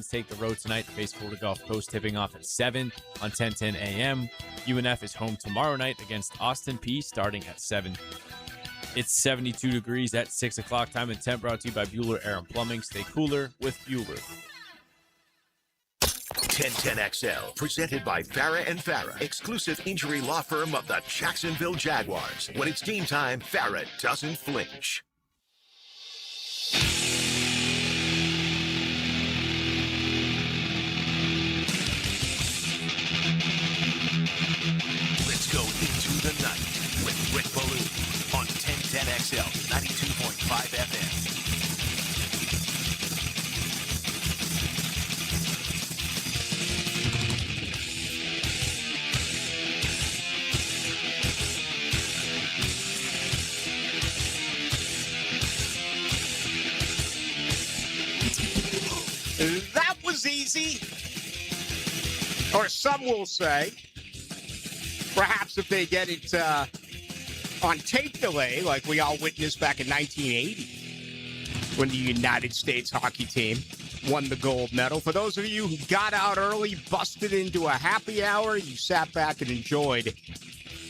take the road tonight to face Florida Gulf Coast, tipping off at 7 on 10:10 a.m. UNF is home tomorrow night against Austin Peay starting at 7. It's 72 degrees at 6 o'clock. Time and temp brought to you by Bueller Air and Plumbing. Stay cooler with Bueller. 1010XL, presented by Farah and Farah, exclusive injury law firm of the Jacksonville Jaguars. When it's game time, Farah doesn't flinch. Let's go into the night with Rick Ballou on 1010XL, 92.5 FM. That was easy. Or some will say, perhaps if they get it on tape delay, like we all witnessed back in 1980, when the United States hockey team won the gold medal. For those of you who got out early, busted into a happy hour, you sat back and enjoyed,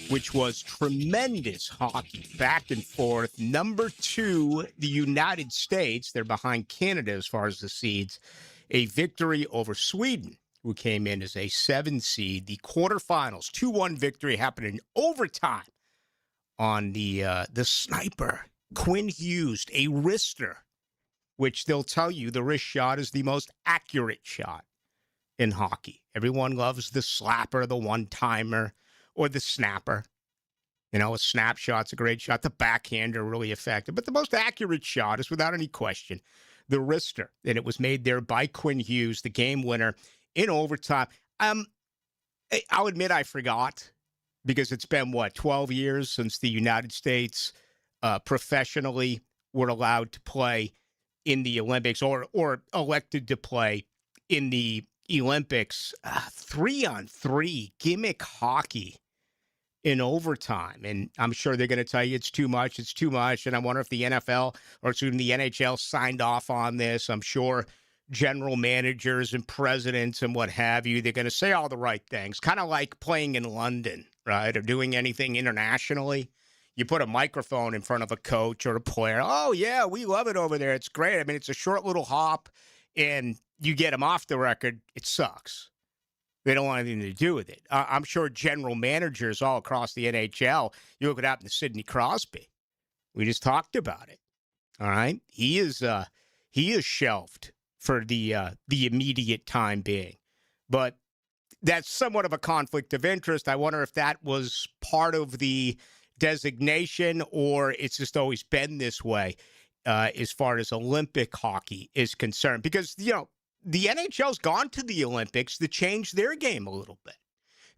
which was tremendous hockey, back and forth. Number 2, the United States, they're behind Canada as far as the seeds, a victory over Sweden, who came in as a 7 seed. The quarterfinals, 2-1 victory happened in overtime on the sniper, Quinn Hughes, a wrister, which they'll tell you the wrist shot is the most accurate shot in hockey. Everyone loves the slapper, the one-timer, or the snapper. You know, a snapshot's a great shot. The backhander really effective. But the most accurate shot is, without any question, the wrister. And it was made there by Quinn Hughes, the game winner in overtime. I'll admit I forgot, because it's been, 12 years since the United States professionally were allowed to play in the Olympics, or elected to play in the Olympics. 3-on-3 gimmick hockey in overtime. And I'm sure they're going to tell you it's too much. And I wonder if the NFL, or soon the NHL, signed off on this. I'm sure general managers and presidents and what have you, they're going to say all the right things. Kind of like playing in London, right? Or doing anything internationally. You put a microphone in front of a coach or a player. Oh, yeah, we love it over there. It's great. I mean, it's a short little hop, and you get them off the record. It sucks. They don't want anything to do with it. I'm sure general managers all across the NHL, you look what happened to Sidney Crosby. We just talked about it. All right? He is shelved for the immediate time being. But that's somewhat of a conflict of interest. I wonder if that was part of the designation, or it's just always been this way as far as Olympic hockey is concerned. Because, the NHL's gone to the Olympics to change their game a little bit.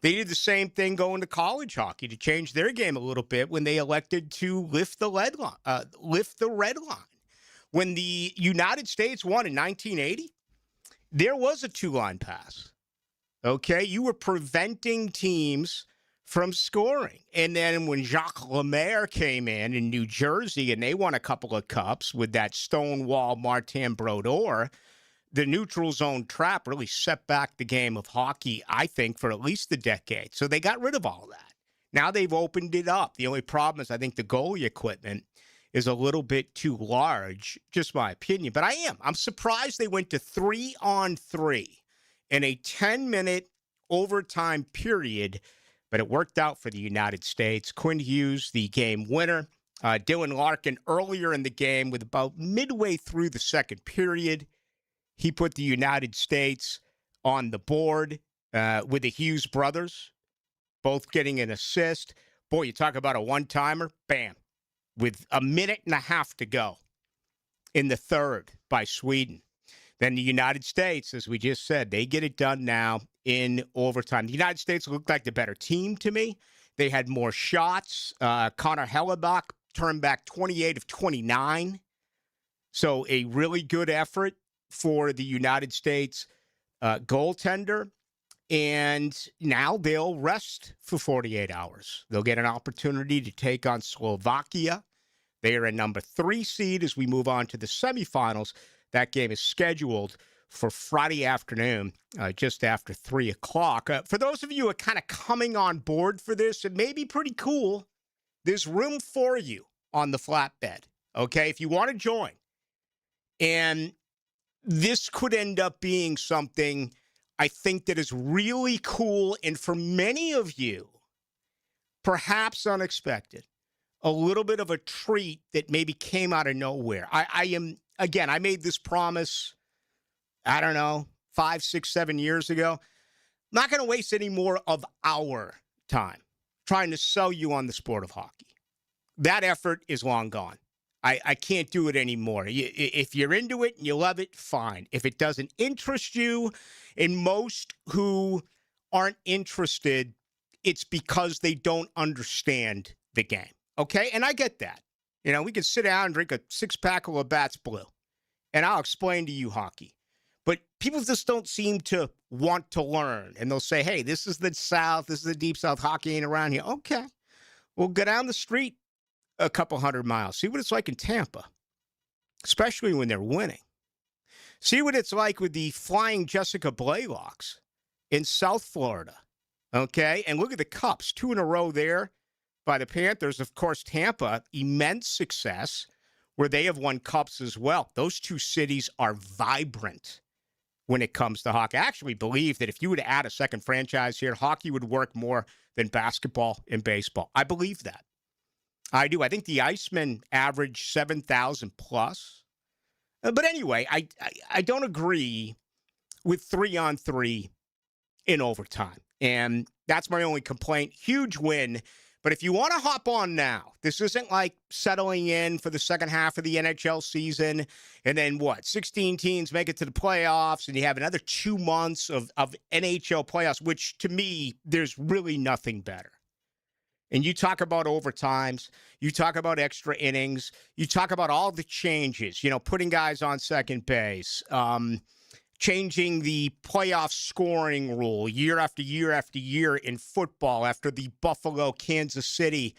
They did the same thing going to college hockey to change their game a little bit when they elected to lift the red line. When the United States won in 1980, there was a 2-line pass. Okay? You were preventing teams from scoring. And then when Jacques Lemaire came in New Jersey and they won a couple of cups with that Stonewall Martin Brodeur, the neutral zone trap really set back the game of hockey, I think, for at least a decade. So they got rid of all that. Now they've opened it up. The only problem is I think the goalie equipment is a little bit too large, just my opinion. But I'm surprised they went to 3-on-3 in a 10-minute overtime period, but it worked out for the United States. Quinn Hughes, the game winner. Dylan Larkin earlier in the game, with about midway through the second period, he put the United States on the board with the Hughes brothers, both getting an assist. Boy, you talk about a one-timer, bam, with a minute and a half to go in the third by Sweden. Then the United States, as we just said, they get it done now in overtime. The United States looked like the better team to me. They had more shots. Connor Hellebuyck turned back 28 of 29. So a really good effort for the United States goaltender. And now they'll rest for 48 hours. They'll get an opportunity to take on Slovakia. They are a number 3 seed as we move on to the semifinals. That game is scheduled for Friday afternoon, just after 3 o'clock. For those of you who are kind of coming on board for this, it may be pretty cool. There's room for you on the flatbed, okay, if you want to join. And this could end up being something I think that is really cool, and for many of you, perhaps unexpected, a little bit of a treat that maybe came out of nowhere. I made this promise, I don't know, 5, 6, 7 years ago. I'm not going to waste any more of our time trying to sell you on the sport of hockey. That effort is long gone. I can't do it anymore. If you're into it and you love it, fine. If it doesn't interest you, and most who aren't interested, it's because they don't understand the game. Okay? And I get that. You know, we can sit down and drink a 6-pack of Labatt's Blue, and I'll explain to you hockey. But people just don't seem to want to learn. And they'll say, hey, this is the South. This is the Deep South. Hockey ain't around here. Okay. Well, go down the street a couple hundred miles. See what it's like in Tampa, especially when they're winning. See what it's like with the Flying Jessica Blaylocks in South Florida. Okay? And look at the Cups. 2 in a row there by the Panthers. Of course, Tampa, immense success where they have won Cups as well. Those two cities are vibrant when it comes to hockey. I actually believe that if you were to add a second franchise here, hockey would work more than basketball and baseball. I believe that. I do. I think the Icemen average 7,000 plus. But anyway, I don't agree with 3-on-3 in overtime. And that's my only complaint. Huge win. But if you want to hop on now, this isn't like settling in for the second half of the NHL season and then 16 teams make it to the playoffs and you have another 2 months of NHL playoffs, which to me, there's really nothing better. And you talk about overtimes, you talk about extra innings, you talk about all the changes, putting guys on second base, changing the playoff scoring rule year after year after year in football after the Buffalo-Kansas City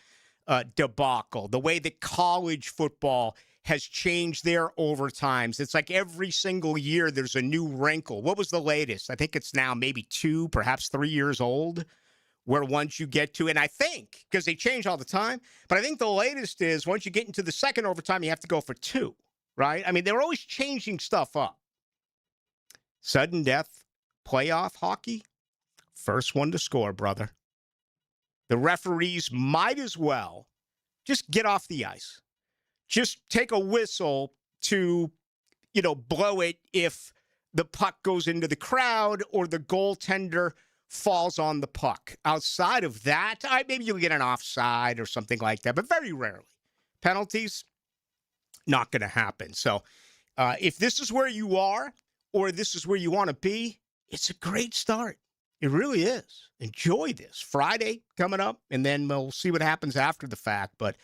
debacle, the way that college football has changed their overtimes. It's like every single year there's a new wrinkle. What was the latest? I think it's now maybe 2, perhaps 3 years old, where once you get to, and I think, because they change all the time, but I think the latest is once you get into the second overtime, you have to go for 2, right? I mean, they're always changing stuff up. Sudden death, playoff hockey, first one to score, brother. The referees might as well just get off the ice. Just take a whistle to, blow it if the puck goes into the crowd or the goaltender falls on the puck. Outside of that, maybe you'll get an offside or something like that, but very rarely. Penalties, not going to happen. So if this is where you are or this is where you want to be, it's a great start. It really is. Enjoy this. Friday coming up, and then we'll see what happens after the fact. But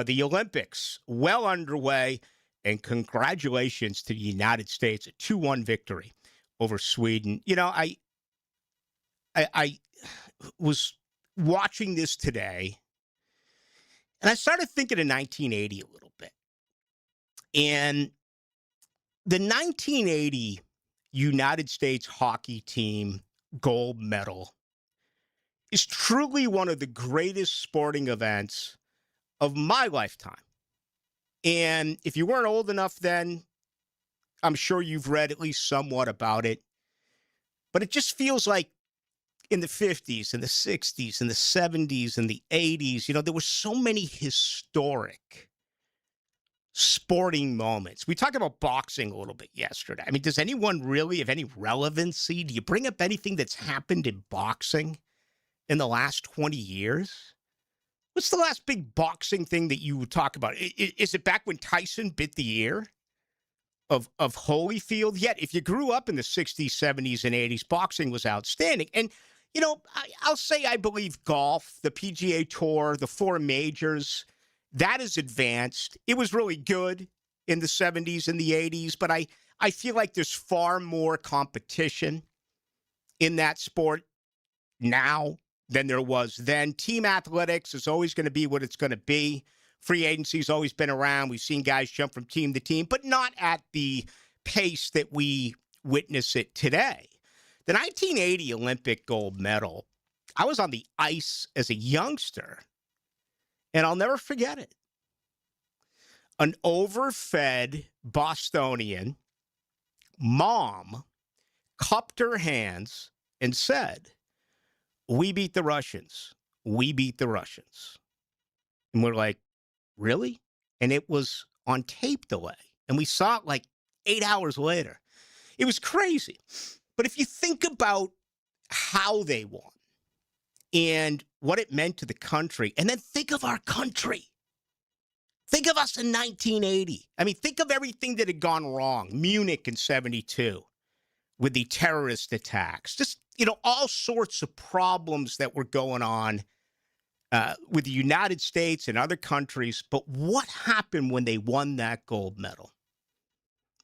the Olympics well underway, and congratulations to the United States, a 2-1 victory over Sweden. I was watching this today, and I started thinking of 1980 a little bit. And the 1980 United States hockey team gold medal is truly one of the greatest sporting events of my lifetime. And if you weren't old enough then, I'm sure you've read at least somewhat about it. But it just feels like in the 50s and the 60s and the 70s and the 80s, there were so many historic sporting moments. We talked about boxing a little bit yesterday. I mean, does anyone really have any relevancy? Do you bring up anything that's happened in boxing in the last 20 years? What's the last big boxing thing that you would talk about? Is it back when Tyson bit the ear of Holyfield? Yet, if you grew up in the 60s, 70s, and 80s, boxing was outstanding. And I'll say I believe golf, the PGA Tour, the 4 majors, that is advanced. It was really good in the 70s and the 80s, but I feel like there's far more competition in that sport now than there was then. Team athletics is always going to be what it's going to be. Free agency's always been around. We've seen guys jump from team to team, but not at the pace that we witness it today. The 1980 Olympic gold medal, I was on the ice as a youngster, and I'll never forget it. An overfed Bostonian mom cupped her hands and said, "We beat the Russians. We beat the Russians." And we're like, really? And it was on tape delay. And we saw it like 8 hours later. It was crazy. But if you think about how they won and what it meant to the country, and then think of our country. Think of us in 1980. I mean, think of everything that had gone wrong. Munich in 72 with the terrorist attacks. Just, all sorts of problems that were going on with the United States and other countries. But what happened when they won that gold medal?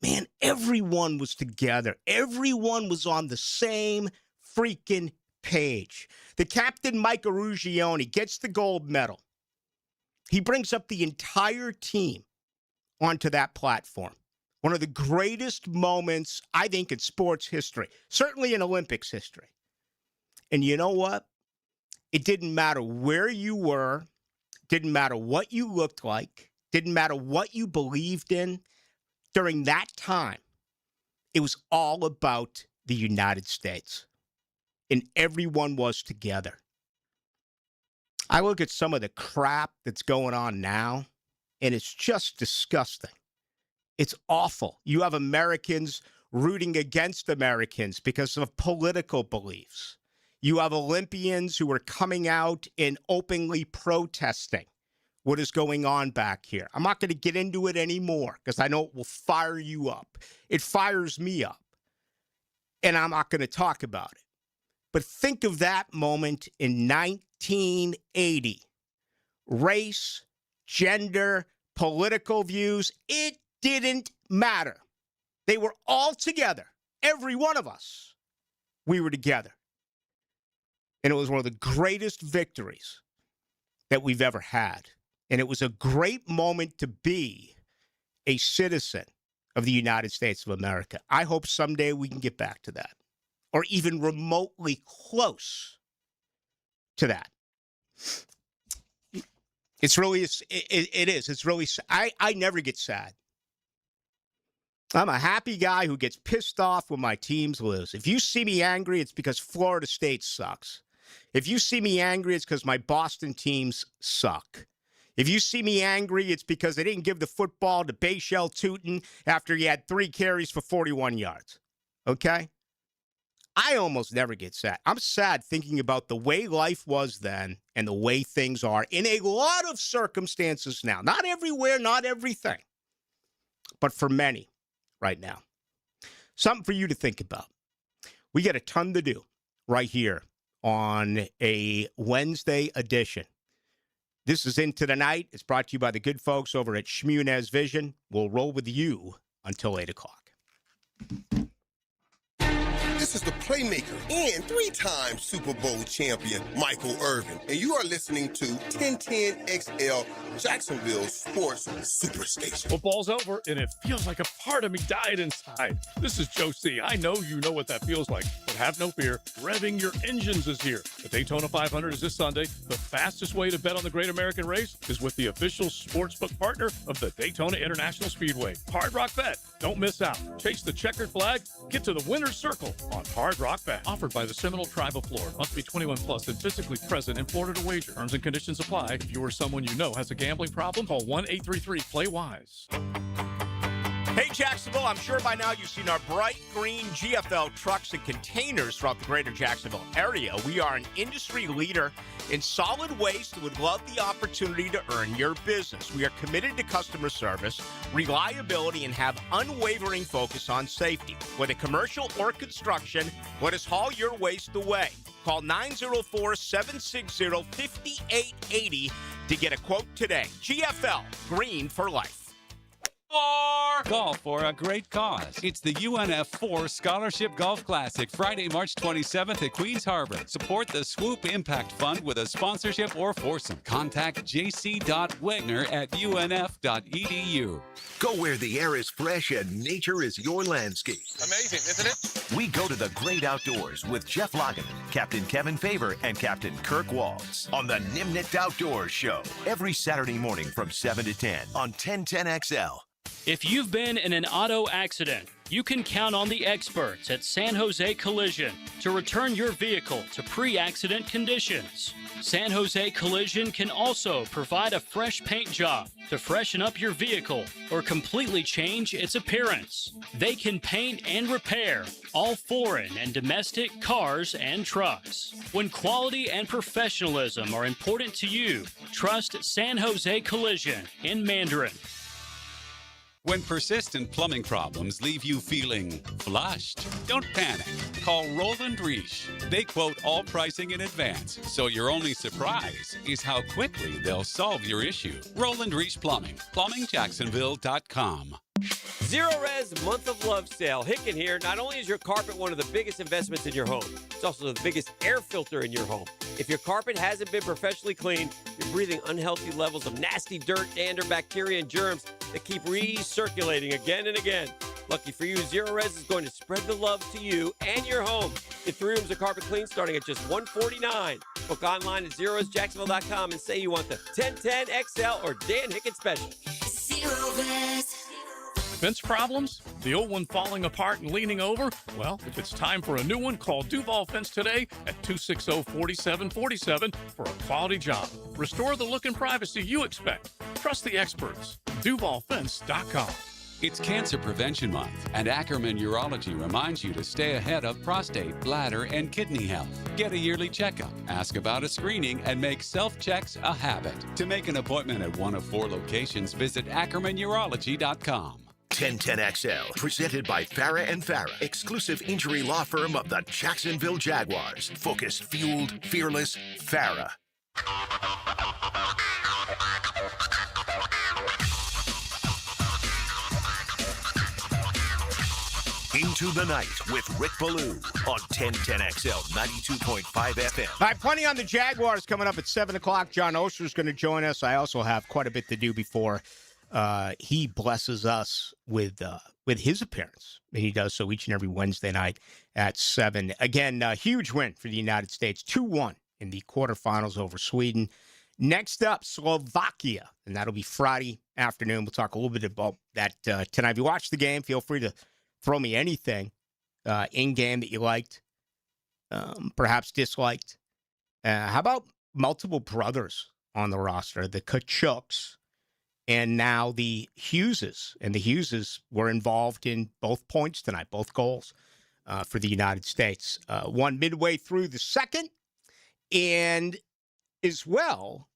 Man, everyone was together. Everyone was on the same freaking page. The captain, Mike Aruggione, gets the gold medal. He brings up the entire team onto that platform. One of the greatest moments, I think, in sports history, certainly in Olympics history. And you know what? It didn't matter where you were, didn't matter what you looked like, didn't matter what you believed in. During that time, it was all about the United States. And everyone was together. I look at some of the crap that's going on now, and it's just disgusting. It's awful. You have Americans rooting against Americans because of political beliefs. You have Olympians who are coming out and openly protesting what is going on back here. I'm not going to get into it anymore because I know it will fire you up. It fires me up, and I'm not going to talk about it. But think of that moment in 1980. Race, gender, political views, it didn't matter. They were all together. Every one of us. We were together. And it was one of the greatest victories that we've ever had. And it was a great moment to be a citizen of the United States of America. I hope someday we can get back to that, or even remotely close to that. It's really, it is. It's really, I never get sad. I'm a happy guy who gets pissed off when my teams lose. If you see me angry, it's because Florida State sucks. If you see me angry, it's because my Boston teams suck. If you see me angry, it's because they didn't give the football to Bashal Tutin after he had 3 carries for 41 yards. Okay? I almost never get sad. I'm sad thinking about the way life was then and the way things are in a lot of circumstances now. Not everywhere, not everything, but for many right now. Something for you to think about. We got a ton to do right here on a Wednesday edition. This is Into the Night. It's brought to you by the good folks over at Shmunez Vision. We'll roll with you until 8 o'clock. This is the playmaker and 3-time Super Bowl champion, Michael Irvin, and you are listening to 1010XL Jacksonville Sports Superstation. Football's over, and it feels like a part of me died inside. This is Joe C. I know you know what that feels like, but have no fear. Revving your engines is here. The Daytona 500 is this Sunday. The fastest way to bet on the Great American Race is with the official sportsbook partner of the Daytona International Speedway, Hard Rock Bet. Don't miss out. Chase the checkered flag. Get to the winner's circle on Hard Rock Bet. Offered by the Seminole Tribe of Florida. Must be 21 plus and physically present in Florida to wager. Terms and conditions apply. If you or someone you know has a gambling problem, call 1-833-PLAY-WISE. Hey, Jacksonville, I'm sure by now you've seen our bright green GFL trucks and containers throughout the greater Jacksonville area. We are an industry leader in solid waste and would love the opportunity to earn your business. We are committed to customer service, reliability, and have unwavering focus on safety. Whether commercial or construction, let us haul your waste away. Call 904-760-5880 to get a quote today. GFL, green for life. Golf for a great cause. It's the UNF 4 Scholarship Golf Classic, Friday, March 27th at Queens Harbor. Support the Swoop Impact Fund with a sponsorship or foursome. Contact jc.wegner@unf.edu. Go where the air is fresh and nature is your landscape. Amazing, isn't it? We go to the great outdoors with Jeff Logan, Captain Kevin Favor, and Captain Kirk Walls on the Nimnicht Outdoors Show every Saturday morning from 7 to 10 on 1010XL. If you've been in an auto accident, you can count on the experts at San Jose Collision to return your vehicle to pre-accident conditions. San Jose Collision can also provide a fresh paint job to freshen up your vehicle or completely change its appearance. They can paint and repair all foreign and domestic cars and trucks. When quality and professionalism are important to you, trust San Jose Collision in Mandarin. When persistent plumbing problems leave you feeling flushed, don't panic. Call Roland Reich. They quote all pricing in advance, so your only surprise is how quickly they'll solve your issue. Roland Reich Plumbing, plumbingjacksonville.com. Zero Res Month of Love Sale. Hicken here. Not only is your carpet one of the biggest investments in your home, it's also the biggest air filter in your home. If your carpet hasn't been professionally cleaned, you're breathing unhealthy levels of nasty dirt, dander, bacteria, and germs that keep recirculating again and again. Lucky for you, Zero Res is going to spread the love to you and your home. Get 3 rooms of carpet clean starting at just $149. Book online at ZeroResJacksonville.com and say you want the 1010 XL or Dan Hicken Special. Zero Res. Fence problems? The old one falling apart and leaning over? Well, if it's time for a new one, call Duval Fence today at 260-4747 for a quality job. Restore the look and privacy you expect. Trust the experts. DuvalFence.com. It's Cancer Prevention Month, and Ackerman Urology reminds you to stay ahead of prostate, bladder, and kidney health. Get a yearly checkup, ask about a screening, and make self-checks a habit. To make an appointment at one of 4 locations, visit AckermanUrology.com. 1010XL, presented by Farah and Farah, exclusive injury law firm of the Jacksonville Jaguars. Focused, fueled, fearless, Farah. Into the Night with Rick Ballou on 1010XL 92.5 FM. All right, plenty on the Jaguars coming up at 7 o'clock. John Oster's going to join us. I also have quite a bit to do before he blesses us with his appearance. And he does so each and every Wednesday night at 7. Again, a huge win for the United States, 2-1 in the quarterfinals over Sweden. Next up, Slovakia, and that'll be Friday afternoon. We'll talk a little bit about that tonight. If you watch the game, feel free to throw me anything in-game that you liked, perhaps disliked. How about multiple brothers on the roster, the Kachuks, and now the Hugheses. And the Hugheses were involved in both points tonight, both goals for the United States. One midway through the second, and as well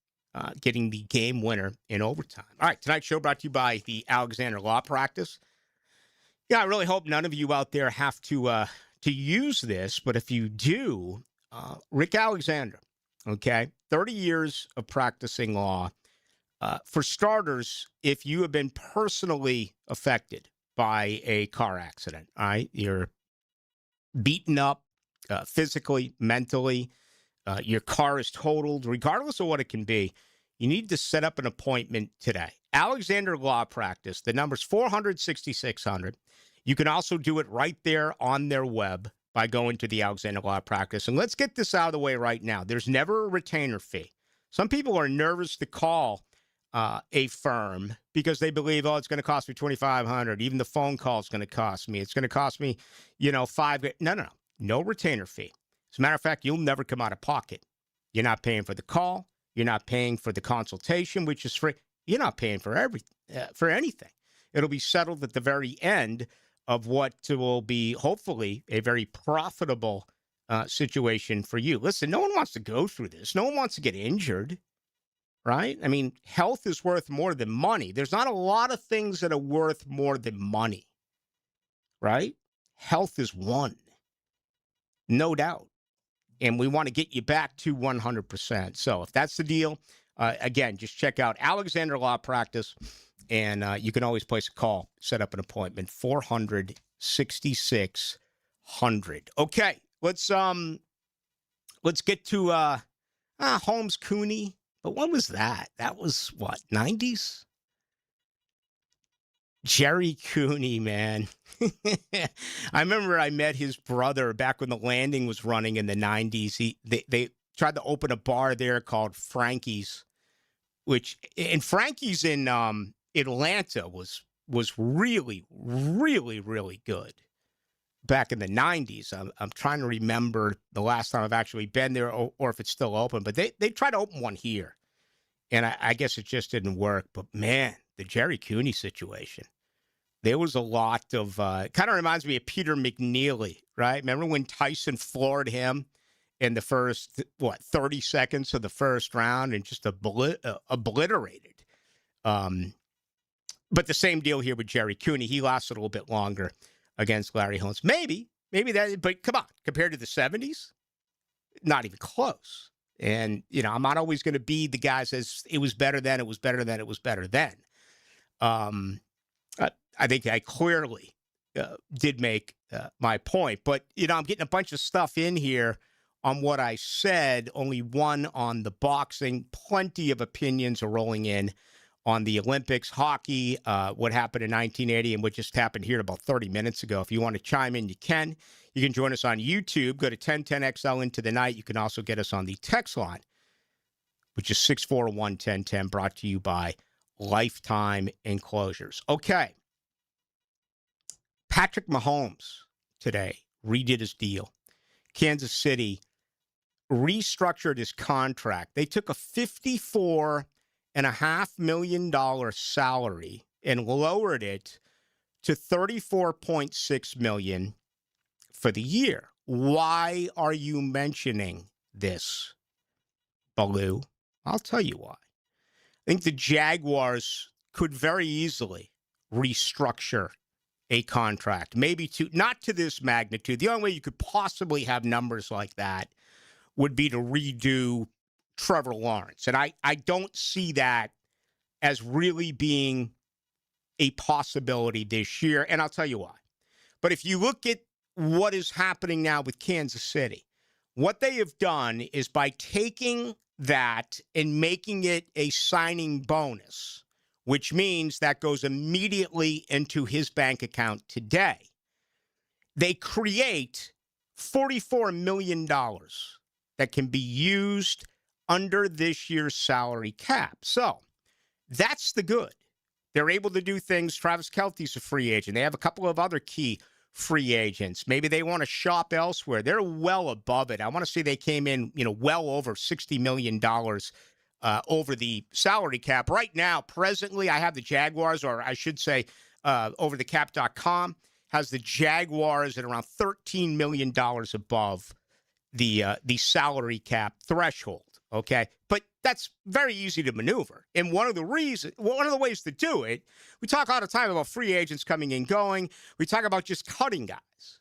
getting the game winner in overtime. All right, tonight's show brought to you by the Alexander Law Practice. Yeah, I really hope none of you out there have to use this, but if you do, Rick Alexander, okay, 30 years of practicing law. For starters, if you have been personally affected by a car accident, all right, you're beaten up physically, mentally, your car is totaled, regardless of what it can be, you need to set up an appointment today. Alexander Law Practice, the number's 400-6600. You can also do it right there on their web by going to the Alexander Law Practice. And let's get this out of the way right now. There's never a retainer fee. Some people are nervous to call a firm because they believe, oh, it's going to cost me $2,500. Even the phone call is going to cost me. It's going to cost me, $5. No retainer fee. As a matter of fact, you'll never come out of pocket. You're not paying for the call. You're not paying for the consultation, which is free. You're not paying for anything. It'll be settled at the very end of what will be hopefully a very profitable situation for you. Listen, no one wants to go through this. No one wants to get injured, right? I mean, health is worth more than money. There's not a lot of things that are worth more than money, right? Health is one, no doubt. And we want to get you back to 100%. So if that's the deal, again, just check out Alexander Law Practice And you can always place a call, set up an appointment, 400-6600. Okay, let's get to Holmes Cooney. But when was that? That was what, 90s? Jerry Cooney, man. I remember I met his brother back when the Landing was running in the 90s. They tried to open a bar there called Frankie's, and Frankie's in Atlanta was really, really, really good back in the 90s. I'm trying to remember the last time I've actually been there or if it's still open, but they tried to open one here, and I guess it just didn't work. But, man, the Jerry Cooney situation, there was a lot of kind of reminds me of Peter McNeely, right? Remember when Tyson floored him in the first, 30 seconds of the first round and just obliterated. But the same deal here with Jerry Cooney. He lasted a little bit longer against Larry Holmes. Maybe that, but come on, compared to the 70s, not even close. And, I'm not always going to be the guy that says it was better then, it was better then, it was better then. I think I clearly did make my point. But, I'm getting a bunch of stuff in here on what I said, only one on the boxing. Plenty of opinions are rolling in on the Olympics, hockey, what happened in 1980 and what just happened here about 30 minutes ago. If you want to chime in, you can. You can join us on YouTube. Go to 1010XL into the night. You can also get us on the text line, which is 641-1010, brought to you by Lifetime Enclosures. Okay. Patrick Mahomes today redid his deal. Kansas City restructured his contract. They took a $54.5 million salary and lowered it to $34.6 million for the year. Why are you mentioning this, Baloo? I'll tell you why. I think the Jaguars could very easily restructure a contract, maybe not to this magnitude. The only way you could possibly have numbers like that would be to redo Trevor Lawrence. And I don't see that as really being a possibility this year. And I'll tell you why. But if you look at what is happening now with Kansas City, what they have done is by taking that and making it a signing bonus, which means that goes immediately into his bank account today, they create $44 million that can be used under this year's salary cap. So that's the good. They're able to do things. Travis Kelce's a free agent. They have a couple of other key free agents. Maybe they want to shop elsewhere. They're well above it. I want to say they came in, well over $60 million over the salary cap. Right now, presently, I have the Jaguars, or I should say overthecap.com has the Jaguars at around $13 million above the salary cap threshold. Okay, but that's very easy to maneuver. And one of the ways to do it, we talk all the time about free agents coming and going. We talk about just cutting guys.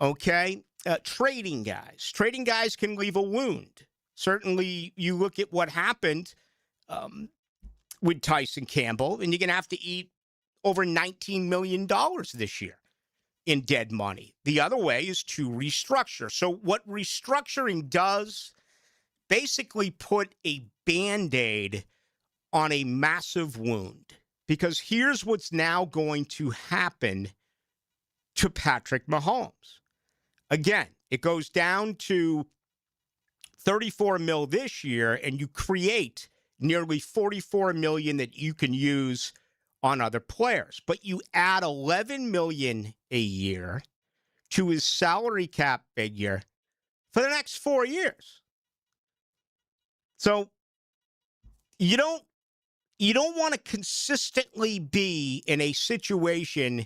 Okay, trading guys. Trading guys can leave a wound. Certainly, you look at what happened with Tyson Campbell, and you're going to have to eat over $19 million this year in dead money. The other way is to restructure. So what restructuring does, basically put a Band-Aid on a massive wound. Because here's what's now going to happen to Patrick Mahomes. Again, it goes down to $34 million this year, and you create nearly $44 million that you can use on other players. But you add $11 million a year to his salary cap figure for the next 4 years. So you don't want to consistently be in a situation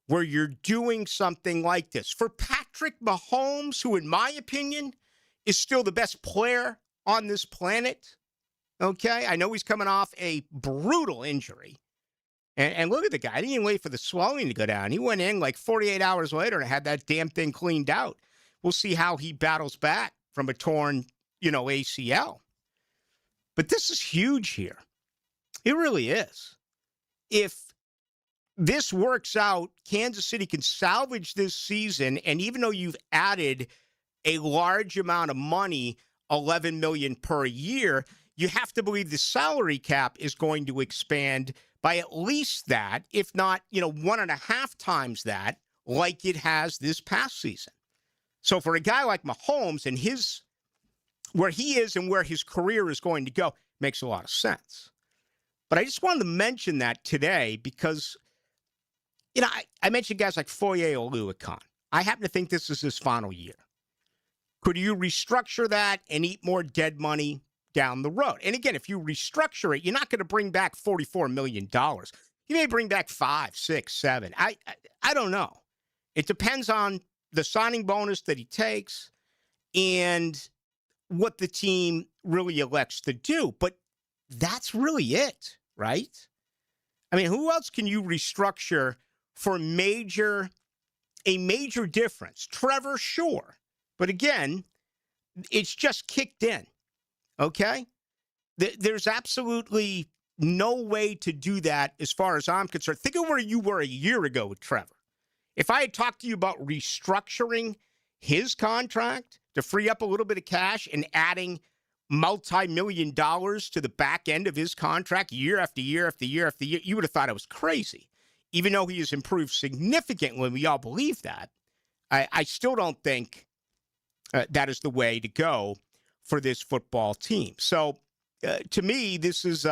where you're doing something like this. For Patrick Mahomes, who in my opinion is still the best player on this planet, okay? I know he's coming off a brutal injury. And look at the guy. He didn't even wait for the swelling to go down. He went in like 48 hours later and had that damn thing cleaned out. We'll see how he battles back from a torn, ACL. But this is huge here. It really is. if this works out, Kansas City can salvage this season, and even though you've added a large amount of money, $11 million per year, you have to believe the salary cap is going to expand by at least that, if not, 1.5 times that, like it has this past season. So for a guy like Mahomes and where he is and where his career is going to go, makes a lot of sense. But I just wanted to mention that today because, I mentioned guys like Foye Oluokun. I happen to think this is his final year. Could you restructure that and eat more dead money down the road? And again, if you restructure it, you're not going to bring back $44 million. You may bring back 5, 6, 7. I don't know. It depends on the signing bonus that he takes and what the team really elects to do. But that's really it, right? I mean, who else can you restructure for a major difference? Trevor, sure. But again, it's just kicked in, okay? There's absolutely no way to do that as far as I'm concerned. Think of where you were a year ago with Trevor. If I had talked to you about restructuring his contract to free up a little bit of cash and adding multi-million dollars to the back end of his contract year after year after year after year, you would have thought I was crazy. Even though he has improved significantly, we all believe that, I still don't think that is the way to go for this football team. So, to me, this is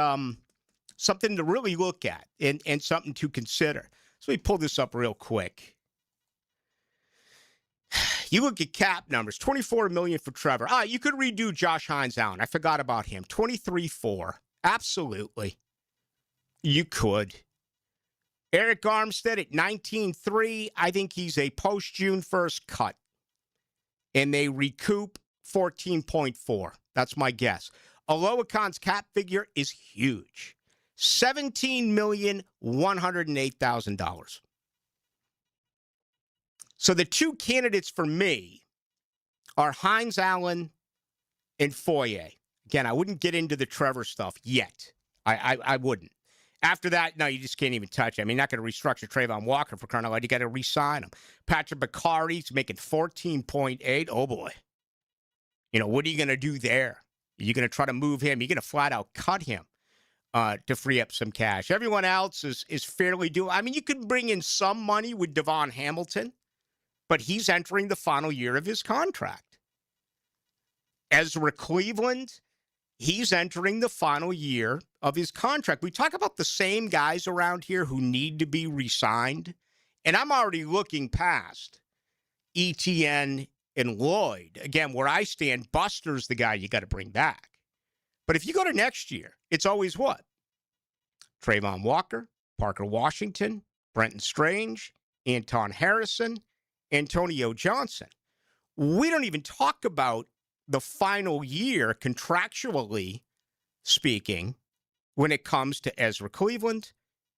something to really look at and something to consider. So let me pull this up real quick. You look at cap numbers, $24 million for Trevor. You could redo Josh Hines-Allen. I forgot about him. 23-4. Absolutely. You could. Eric Armstead at 19-3. I think he's a post-June 1st cut. And they recoup 14.4. That's my guess. Oluokun's cap figure is huge. $17,108,000. So the two candidates for me are Hines-Allen and Foye. Again, I wouldn't get into the Trevor stuff yet. I wouldn't. After that, no, you just can't even touch it. I mean, you're not going to restructure Trayvon Walker for crying out loud. You got to re-sign him. Patrick Bakari's making 14.8. Oh, boy. What are you going to do there? Are you going to try to move him? You're going to flat out cut him to free up some cash. Everyone else is fairly doable. I mean, you could bring in some money with Devon Hamilton, but he's entering the final year of his contract. Ezra Cleveland, he's entering the final year of his contract. We talk about the same guys around here who need to be re-signed, and I'm already looking past ETN and Lloyd. Again, where I stand, Buster's the guy you got to bring back. But if you go to next year, it's always what? Trayvon Walker, Parker Washington, Brenton Strange, Anton Harrison, Antonio Johnson. We don't even talk about the final year, contractually speaking, when it comes to Ezra Cleveland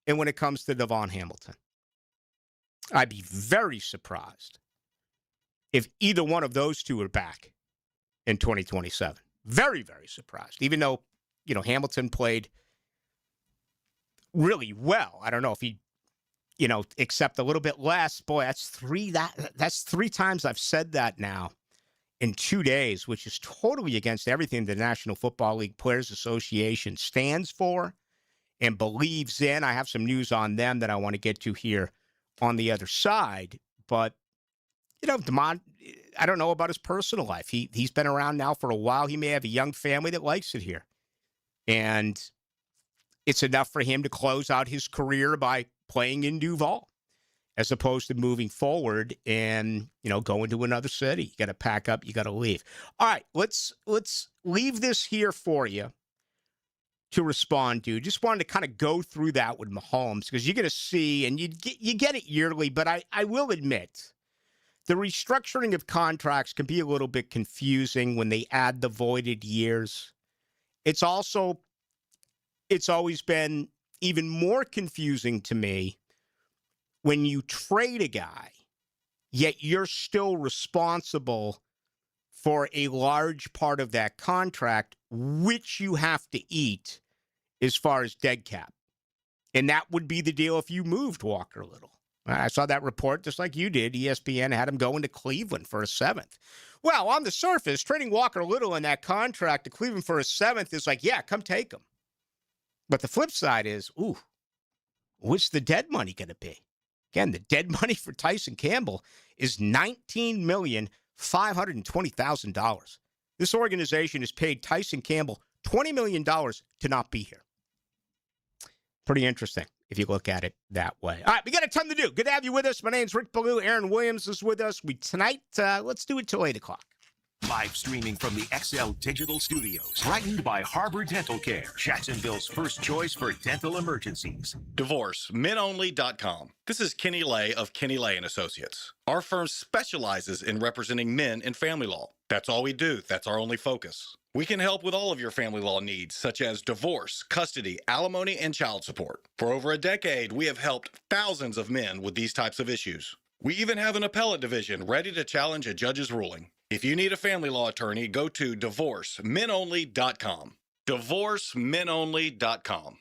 and when it comes to Devon Hamilton. I'd be very surprised if either one of those two are back in 2027. Very, very surprised. Even though, Hamilton played really well. I don't know if he, accept a little bit less. Boy, that's three times I've said that now in 2 days, which is totally against everything the National Football League Players Association stands for and believes in. I have some news on them that I want to get to here on the other side. But, Damon, I don't know about his personal life. He's been around now for a while. He may have a young family that likes it here. And it's enough for him to close out his career by playing in Duval, as opposed to moving forward and, going to another city. You got to pack up, you got to leave. All right, let's leave this here for you to respond to. Just wanted to kind of go through that with Mahomes, because you're going to see, and you get it yearly, but I will admit, the restructuring of contracts can be a little bit confusing when they add the voided years. It's always been even more confusing to me when you trade a guy, yet you're still responsible for a large part of that contract, which you have to eat as far as dead cap And that would be the deal if you moved Walker Little. I saw that report just like you did. ESPN had him going to Cleveland for a 7th. Well, on the surface, trading Walker Little in that contract to Cleveland for a 7th is like, yeah, come take him. But the flip side is, what's the dead money going to be? Again, the dead money for Tyson Campbell is $19,520,000. This organization has paid Tyson Campbell $20 million to not be here. Pretty interesting if you look at it that way. All right, we got a ton to do. Good to have you with us. My name's Rick Ballou. Aaron Williams is with us. Tonight, let's do it till 8 o'clock. Live streaming from the XL Digital Studios. Brightened by Harbor Dental Care, Jacksonville's first choice for dental emergencies. DivorceMenOnly.com. This is Kenny Lay of Kenny Lay & Associates. Our firm specializes in representing men in family law. That's all we do. That's our only focus. We can help with all of your family law needs, such as divorce, custody, alimony, and child support. For over a decade, we have helped thousands of men with these types of issues. We even have an appellate division ready to challenge a judge's ruling. If you need a family law attorney, go to DivorceMenOnly.com. DivorceMenOnly.com.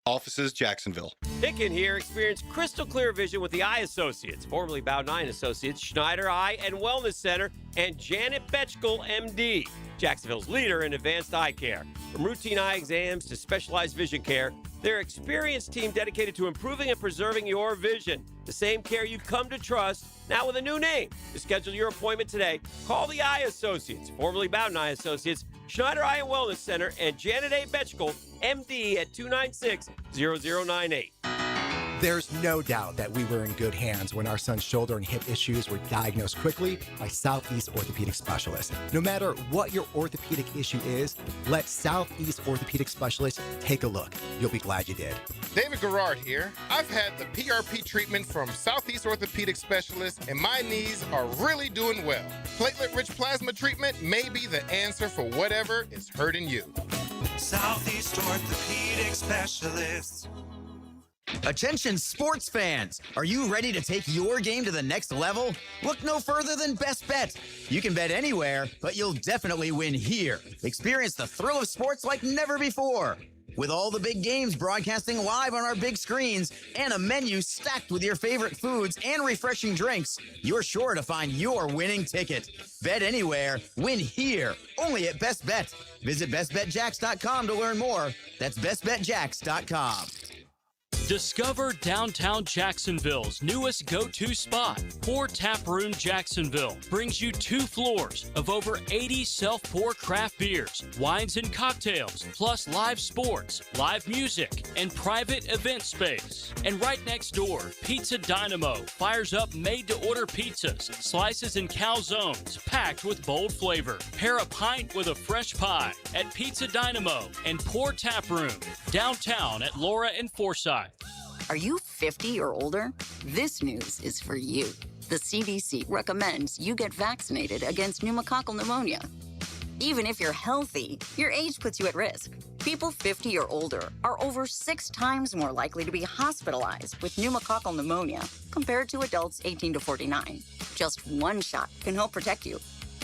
Offices, Jacksonville. Hicken here. Experience crystal clear vision with the Eye Associates, formerly Bow9 Associates, Schneider Eye and Wellness Center, and Janet Betchkel, MD. Jacksonville's leader in advanced eye care. From routine eye exams to specialized vision care, their experienced team dedicated to improving and preserving your vision. The same care you come to trust, now with a new name. To schedule your appointment today, call the Eye Associates, formerly Bow9 Associates, Schneider Eye and Wellness Center, and Janet A. Betchkel, MD, at 296-0098. There's no doubt that we were in good hands when our son's shoulder and hip issues were diagnosed quickly by Southeast Orthopedic Specialists. No matter what your orthopedic issue is, let Southeast Orthopedic Specialists take a look. You'll be glad you did. David Garrard here. I've had the PRP treatment from Southeast Orthopedic Specialists, and my knees are really doing well. Platelet-rich plasma treatment may be the answer for whatever is hurting you. Southeast Orthopedic Specialists. Attention sports fans, are you ready to take your game to the next level? Look no further than Best Bet. You can bet anywhere, but you'll definitely win here. Experience the thrill of sports like never before. With all the big games broadcasting live on our big screens and a menu stacked with your favorite foods and refreshing drinks, you're sure to find your winning ticket. Bet anywhere, win here, only at Best Bet. Visit bestbetjacks.com to learn more. That's bestbetjacks.com. Discover downtown Jacksonville's newest go-to spot. Pour Tap Room Jacksonville brings you 2 floors of over 80 self-pour craft beers, wines and cocktails, plus live sports, live music, and private event space. And right next door, Pizza Dynamo fires up made-to-order pizzas, slices and calzones, packed with bold flavor. Pair a pint with a fresh pie at Pizza Dynamo and Pour Tap Room, downtown at Laura and Forsyth. Are you 50 or older? This news is for you. The CDC recommends you get vaccinated against pneumococcal pneumonia. Even if you're healthy, your age puts you at risk. People 50 or older are over 6 times more likely to be hospitalized with pneumococcal pneumonia compared to adults 18 to 49. Just one shot can help protect you.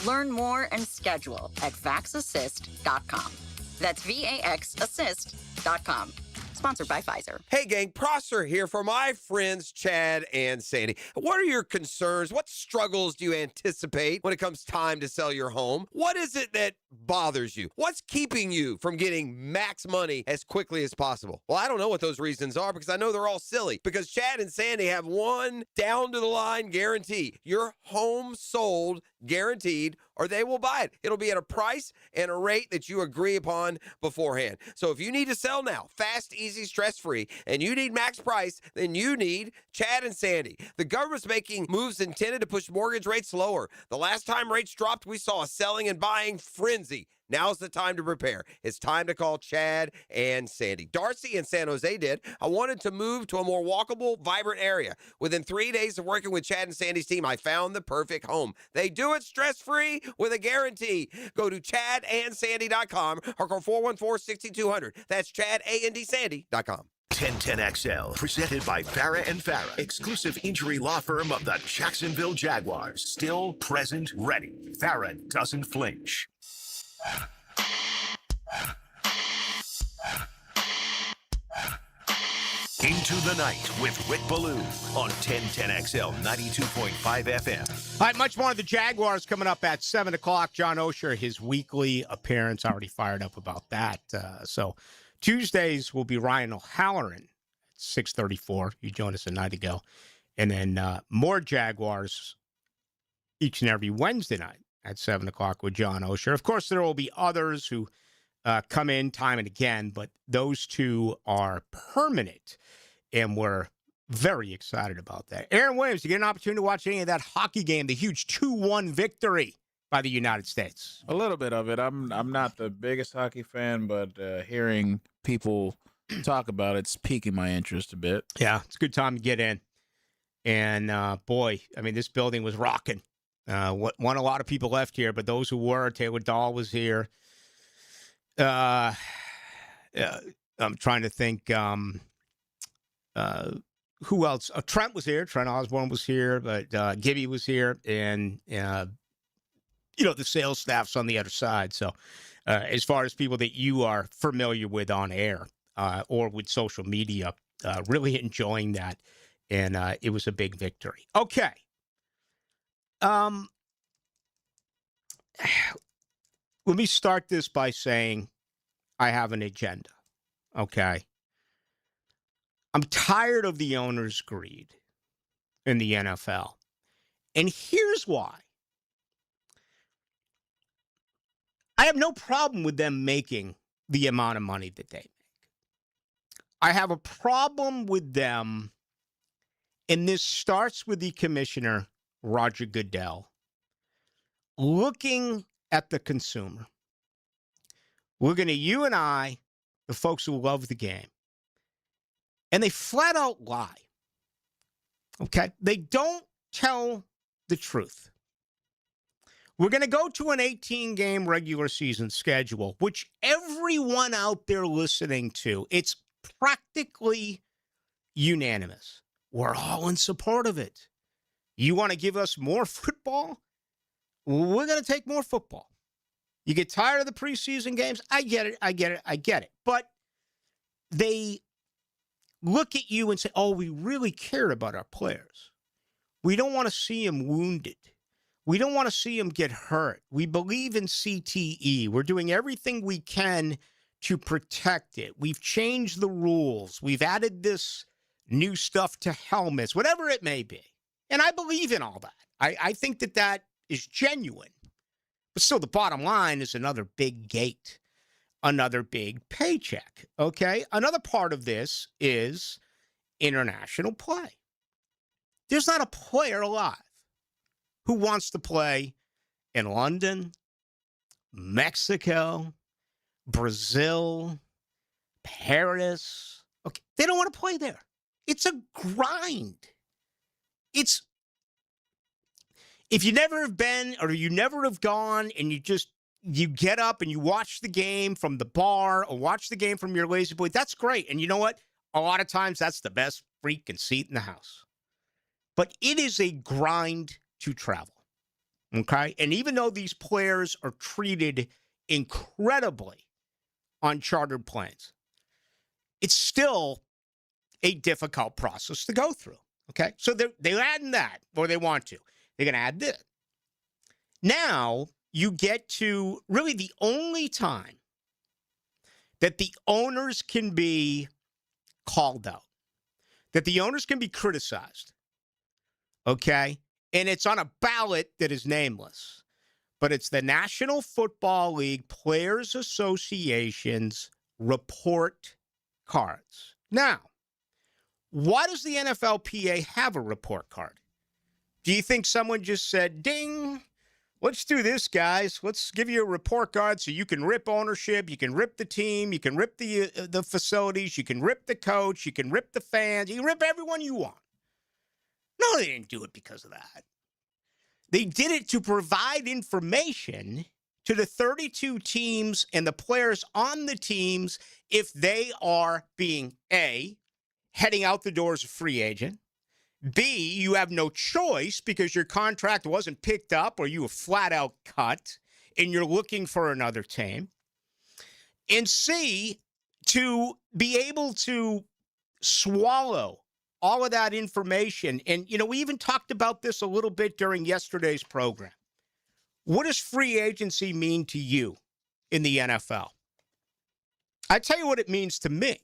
Learn more and schedule at vaxassist.com. That's VAXassist.com. Sponsored by Pfizer. Hey, gang, Prosser here for my friends Chad and Sandy. What are your concerns? What struggles do you anticipate when it comes time to sell your home? What is it that bothers you? What's keeping you from getting max money as quickly as possible? Well, I don't know what those reasons are because I know they're all silly. Because Chad and Sandy have one down-to-the-line guarantee. Your home sold guaranteed, or they will buy it. It'll be at a price and a rate that you agree upon beforehand. So if you need to sell now, fast, easy, stress-free, and you need max price, then you need Chad and Sandy. The government's making moves intended to push mortgage rates lower. The last time rates dropped, we saw a selling and buying frenzy. Now's the time to prepare. It's time to call Chad and Sandy. Darcy in San Jose did. I wanted to move to a more walkable, vibrant area. Within 3 days of working with Chad and Sandy's team, I found the perfect home. They do it stress-free with a guarantee. Go to chadandsandy.com or call 414-6200. That's chadandsandy.com. 1010XL, presented by Farah and Farah, exclusive injury law firm of the Jacksonville Jaguars. Still, present, ready. Farah doesn't flinch. In Into the Night with Rick Ballou on 1010XL 92.5 FM. All right, much more of the Jaguars coming up at 7 o'clock. John Osher, his weekly appearance, already fired up about that. So Tuesdays will be Ryan O'Halloran at 6:34. You joined us a night ago. And then more Jaguars each and every Wednesday night at 7 o'clock with John Osher. Of course, there will be others who come in time and again, but those two are permanent, and we're very excited about that. Aaron Williams, you get an opportunity to watch any of that hockey game, the huge 2-1 victory by the United States? A little bit of it. I'm not the biggest hockey fan, but hearing people talk about it's piquing my interest a bit. Yeah, it's a good time to get in. And, boy, I mean, this building was rocking. A lot of people left here, but those who were, Taylor Dahl was here. I'm trying to think who else. Trent was here. Trent Osborne was here, but Gibby was here, and the sales staff's on the other side. So as far as people that you are familiar with on air or with social media, really enjoying that, and it was a big victory. Okay. Let me start this by saying I have an agenda, okay? I'm tired of the owner's greed in the NFL. And here's why. I have no problem with them making the amount of money that they make. I have a problem with them, and this starts with the commissioner, Roger Goodell, looking at the consumer. Looking at you and I, the folks who love the game. And they flat out lie. Okay? They don't tell the truth. We're going to go to an 18-game regular season schedule, which everyone out there listening to, it's practically unanimous. We're all in support of it. You want to give us more football? We're going to take more football. You get tired of the preseason games? I get it. But they look at you and say, oh, we really care about our players. We don't want to see them wounded. We don't want to see them get hurt. We believe in CTE. We're doing everything we can to protect it. We've changed the rules. We've added this new stuff to helmets, whatever it may be. And I believe in all that. I think that is genuine. But still, the bottom line is another big gate, another big paycheck, okay? Another part of this is international play. There's not a player alive who wants to play in London, Mexico, Brazil, Paris. Okay, they don't want to play there. It's a grind. If you never have been or you never have gone and you get up and you watch the game from the bar or watch the game from your lazy boy, that's great. And you know what? A lot of times that's the best freaking seat in the house. But it is a grind to travel, okay? And even though these players are treated incredibly on chartered planes, it's still a difficult process to go through, okay? So they're adding that, or they want to. They're going to add this. Now you get to really the only time that the owners can be called out, that the owners can be criticized, okay? And it's on a ballot that is nameless, but it's the National Football League Players Association's report cards. Now, why does the NFLPA have a report card? Do you think someone just said, ding, let's do this, guys. Let's give you a report card so you can rip ownership, you can rip the team, you can rip the facilities, you can rip the coach, you can rip the fans, you can rip everyone you want. No, they didn't do it because of that. They did it to provide information to the 32 teams and the players on the teams if they are being, A, heading out the door as a free agent, B, you have no choice because your contract wasn't picked up or you were flat out cut and you're looking for another team. And C, to be able to swallow all of that information. And, we even talked about this a little bit during yesterday's program. What does free agency mean to you in the NFL? I tell you what it means to me.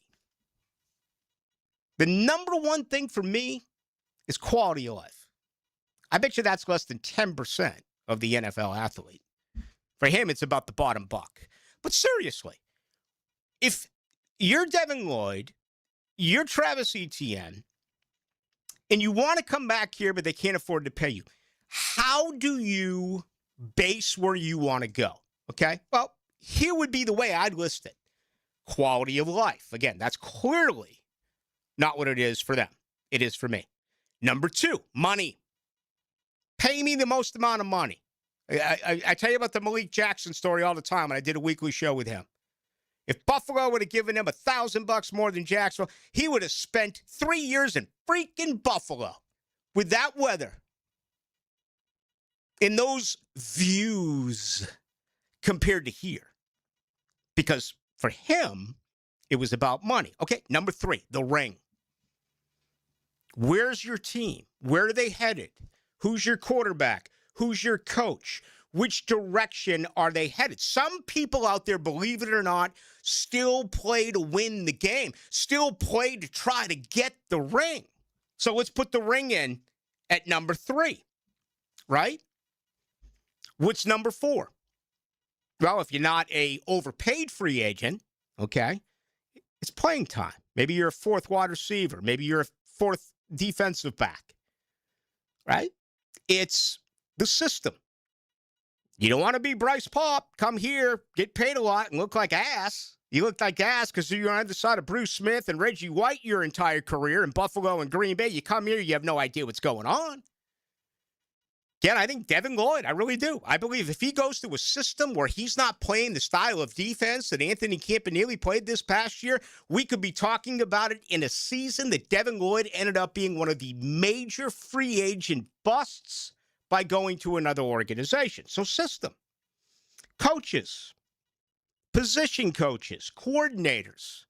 The number one thing for me is quality of life. I bet you that's less than 10% of the NFL athlete. For him, it's about the bottom buck. But seriously, if you're Devin Lloyd, you're Travis Etienne, and you want to come back here, but they can't afford to pay you, how do you base where you want to go? Okay? Well, here would be the way I'd list it. Quality of life. Again, that's clearly not what it is for them. It is for me. Number 2, money. Pay me the most amount of money. I tell you about the Malik Jackson story all the time, and I did a weekly show with him. If Buffalo would have given him $1,000 more than Jacksonville, he would have spent 3 years in freaking Buffalo with that weather, in those views compared to here. Because for him, it was about money. Okay, number 3, the ring. Where's your team? Where are they headed? Who's your quarterback? Who's your coach? Which direction are they headed? Some people out there, believe it or not, still play to win the game, still play to try to get the ring. So let's put the ring in at number 3, right? What's number 4? Well, if you're not a overpaid free agent, okay, it's playing time. Maybe you're a 4th wide receiver. Maybe you're a 4th defensive back, right? It's the system. You don't want to be Bryce Paup. Come here, get paid a lot, and look like ass. You look like ass because you're on the side of Bruce Smith and Reggie White your entire career in Buffalo and Green Bay. You come here, you have no idea what's going on. Again, I think Devin Lloyd, I really do. I believe if he goes to a system where he's not playing the style of defense that Anthony Campanile played this past year, we could be talking about it in a season that Devin Lloyd ended up being one of the major free agent busts by going to another organization. So system, coaches, position coaches, coordinators,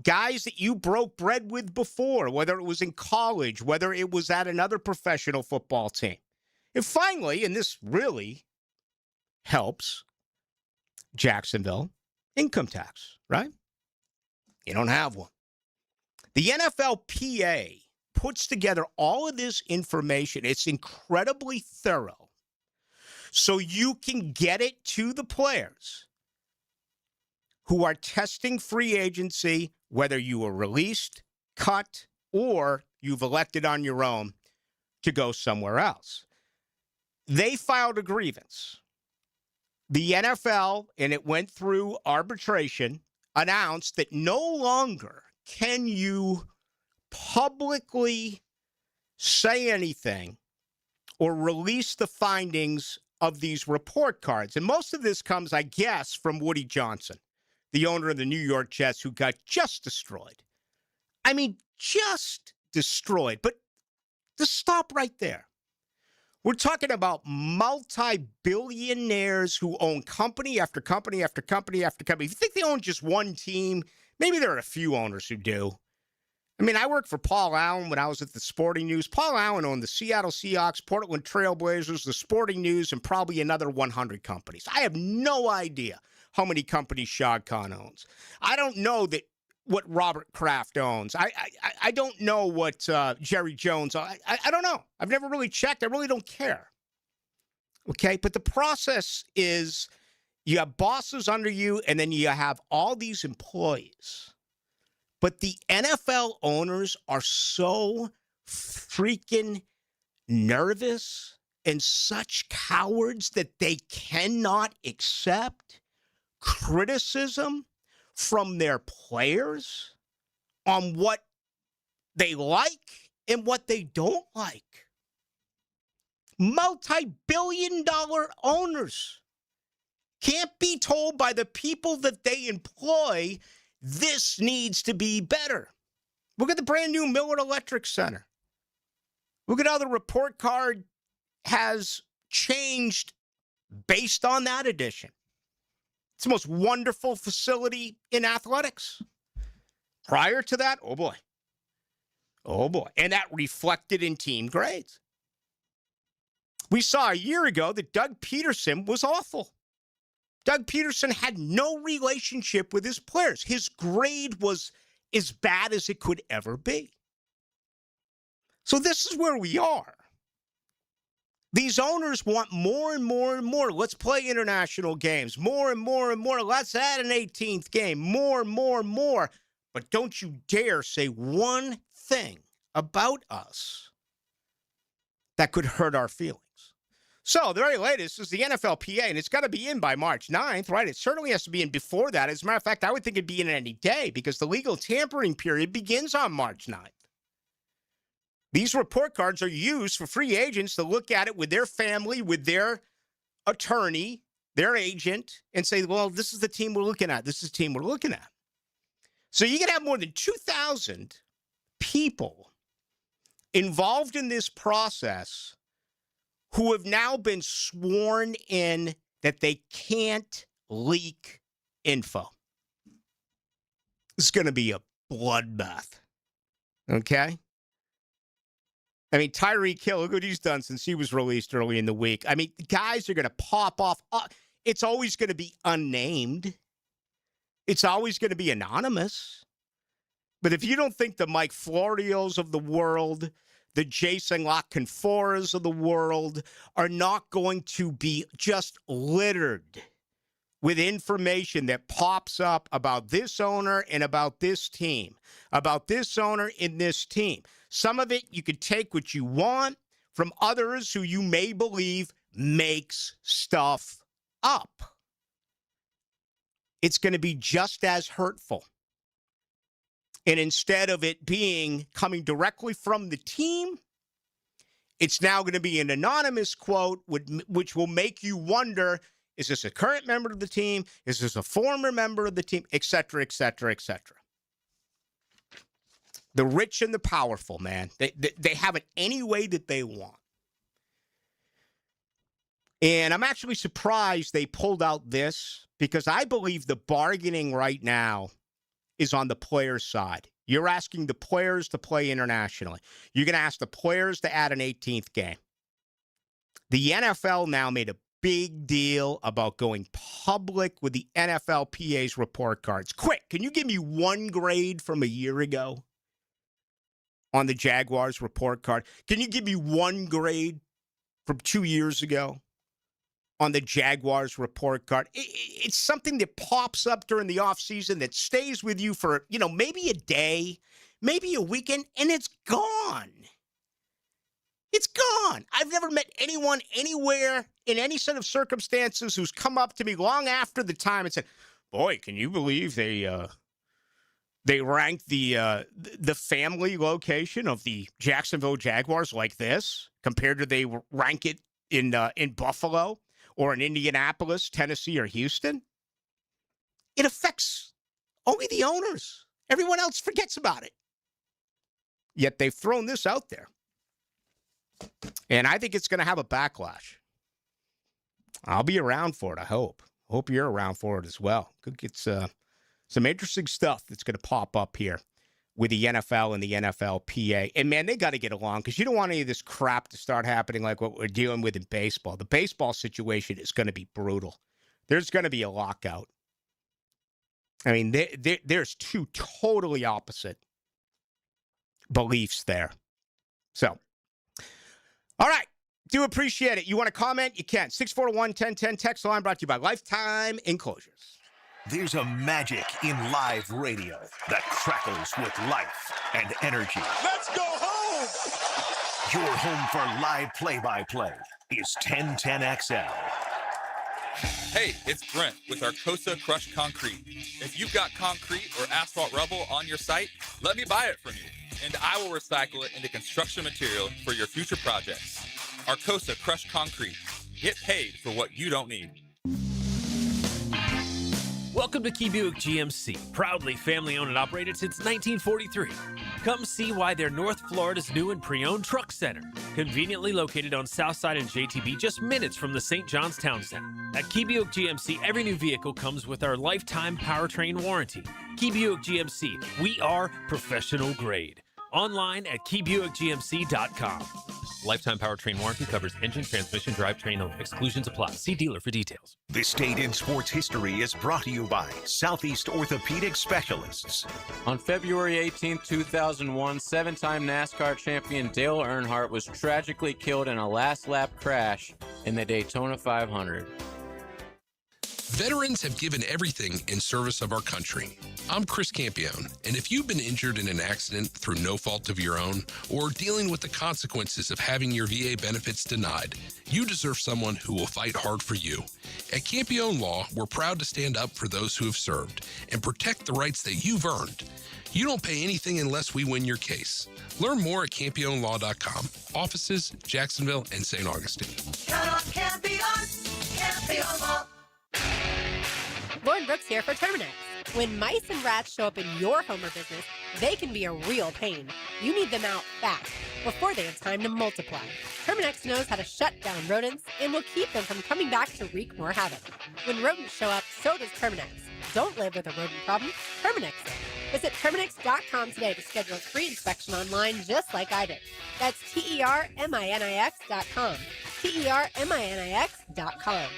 guys that you broke bread with before, whether it was in college, whether it was at another professional football team. And finally, and this really helps, Jacksonville, income tax, right? You don't have one. The NFLPA puts together all of this information. It's incredibly thorough. So you can get it to the players who are testing free agency, whether you were released, cut, or you've elected on your own to go somewhere else. They filed a grievance. The NFL, and it went through arbitration, announced that no longer can you publicly say anything or release the findings of these report cards. And most of this comes, I guess, from Woody Johnson, the owner of the New York Jets, who got just destroyed. I mean, just destroyed. But to stop right there. We're talking about multi-billionaires who own company after company after company after company. If you think they own just one team, maybe there are a few owners who do. I mean, I worked for Paul Allen when I was at the Sporting News. Paul Allen owned the Seattle Seahawks, Portland Trailblazers, the Sporting News, and probably another 100 companies. I have no idea how many companies Shad Khan owns. I don't know what Robert Kraft owns. I don't know what Jerry Jones owns. I don't know. I've never really checked. I really don't care. Okay? But the process is you have bosses under you, and then you have all these employees. But the NFL owners are so freaking nervous and such cowards that they cannot accept criticism from their players on what they like and what they don't like. Multi-billion-dollar owners can't be told by the people that they employ, this needs to be better. Look at the brand new Millard Electric Center. Look at how the report card has changed based on that addition. It's the most wonderful facility in athletics. Prior to that, oh boy, Oh, boy. And that reflected in team grades. We saw a year ago that Doug Peterson was awful. Doug Peterson had no relationship with his players. His grade was as bad as it could ever be. So this is where we are. These owners want more and more and more. Let's play international games. More and more and more. Let's add an 18th game. More and more and more. But don't you dare say one thing about us that could hurt our feelings. So the very latest is the NFLPA, and it's got to be in by March 9th, right? It certainly has to be in before that. As a matter of fact, I would think it'd be in any day because the legal tampering period begins on March 9th. These report cards are used for free agents to look at it with their family, with their attorney, their agent, and say, well, this is the team we're looking at. This is the team we're looking at. So you can have more than 2,000 people involved in this process who have now been sworn in that they can't leak info. It's going to be a bloodbath. Okay? I mean, Tyreek Hill, look what he's done since he was released early in the week. I mean, guys are going to pop off. It's always going to be unnamed. It's always going to be anonymous. But if you don't think the Mike Florios of the world, the Jason LaConforas of the world are not going to be just littered with information that pops up about this owner and about this team, about this owner in this team. Some of it you could take what you want from others who you may believe makes stuff up. It's going to be just as hurtful. And instead of it coming directly from the team, it's now going to be an anonymous quote, which will make you wonder, is this a current member of the team? Is this a former member of the team? Et cetera, et cetera, et cetera. The rich and the powerful, man, they have it any way that they want. And I'm actually surprised they pulled out this because I believe the bargaining right now is on the players' side. You're asking the players to play internationally. You're going to ask the players to add an 18th game. The NFL now made a big deal about going public with the NFLPA's report cards. Quick, can you give me one grade from a year ago on the Jaguars report card? Can you give me one grade from 2 years ago on the Jaguars report card? It's something that pops up during the offseason that stays with you for, maybe a day, maybe a weekend, and it's gone. It's gone. I've never met anyone anywhere in any set of circumstances who's come up to me long after the time and said, boy, can you believe they ranked the family location of the Jacksonville Jaguars like this compared to they rank it in Buffalo or in Indianapolis, Tennessee, or Houston? It affects only the owners. Everyone else forgets about it. Yet they've thrown this out there. And I think it's going to have a backlash. I'll be around for it, I hope. Hope you're around for it as well. Could get some interesting stuff that's going to pop up here with the NFL and the NFLPA. And, man, they got to get along because you don't want any of this crap to start happening like what we're dealing with in baseball. The baseball situation is going to be brutal. There's going to be a lockout. I mean, there's two totally opposite beliefs there. So, all right. Do appreciate it. You want to comment? You can. 641-1010 text line brought to you by Lifetime Enclosures. There's a magic in live radio that crackles with life and energy. Let's go home! Your home for live play-by-play is 1010XL. Hey, it's Brent with Arcosa Crushed Concrete. If you've got concrete or asphalt rubble on your site, let me buy it from you, and I will recycle it into construction material for your future projects. Arcosa Crushed Concrete. Get paid for what you don't need. Welcome to Key Buick GMC, proudly family-owned and operated since 1943. Come see why they're North Florida's new and pre-owned truck center, conveniently located on Southside and JTB, just minutes from the St. John's Town Center. At Key Buick GMC, every new vehicle comes with our lifetime powertrain warranty. Key Buick GMC, we are professional grade. Online at keybuickgmc.com. Lifetime powertrain warranty covers engine, transmission, drivetrain only. Exclusions apply. See dealer for details. This date in sports history is brought to you by Southeast Orthopedic Specialists. On February 18, 2001, seven-time NASCAR champion Dale Earnhardt was tragically killed in a last-lap crash in the Daytona 500. Veterans have given everything in service of our country. I'm Chris Campione, and if you've been injured in an accident through no fault of your own, or dealing with the consequences of having your VA benefits denied, you deserve someone who will fight hard for you. At Campione Law, we're proud to stand up for those who have served and protect the rights that you've earned. You don't pay anything unless we win your case. Learn more at CampioneLaw.com. Offices, Jacksonville and St. Augustine. Count on Campion, Campion Law. Lauren Brooks here for Terminix. When mice and rats show up in your home or business, they can be a real pain. You need them out fast, before they have time to multiply. Terminix knows how to shut down rodents and will keep them from coming back to wreak more havoc. When rodents show up, so does Terminix. Don't live with a rodent problem, Terminix it. Visit Terminix.com today to schedule a free inspection online just like I did. That's TERMINIX.com. TERMINIX.com.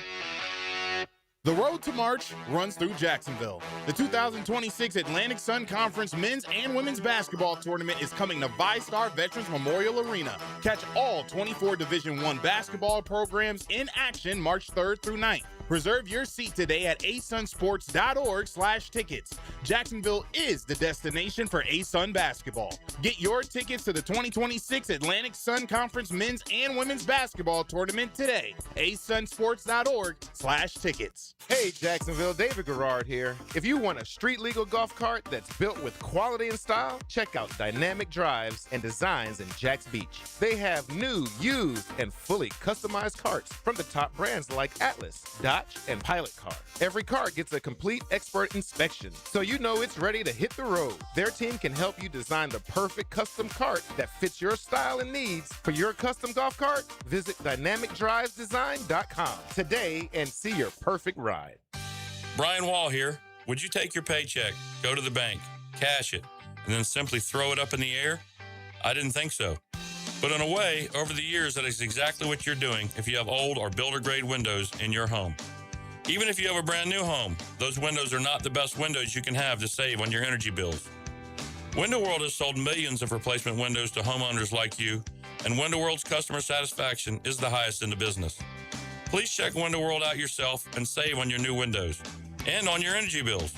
The road to March runs through Jacksonville. The 2026 Atlantic Sun Conference men's and women's basketball tournament is coming to VyStar Veterans Memorial Arena. Catch all 24 Division I basketball programs in action March 3rd through 9th. Reserve your seat today at asunsports.org/tickets. Jacksonville is the destination for ASUN basketball. Get your tickets to the 2026 Atlantic Sun Conference men's and women's basketball tournament today. asunsports.org/tickets. Hey Jacksonville, David Garrard here. If you want a street legal golf cart that's built with quality and style, check out Dynamic Drives and Designs in Jacks Beach. They have new, used, and fully customized carts from the top brands like Atlas, Dodge, and Pilot Car. Every car gets a complete expert inspection, so you know it's ready to hit the road. Their team can help you design the perfect custom cart that fits your style and needs. For your custom golf cart, visit dynamicdrivesdesign.com today and see your perfect ride. Brian Wall here. Would you take your paycheck, go to the bank, cash it, and then simply throw it up in the air? I didn't think so. But in a way, over the years, that is exactly what you're doing if you have old or builder-grade windows in your home. Even if you have a brand new home, those windows are not the best windows you can have to save on your energy bills. Window World has sold millions of replacement windows to homeowners like you, and Window World's customer satisfaction is the highest in the business. Please check Window World out yourself and save on your new windows and on your energy bills.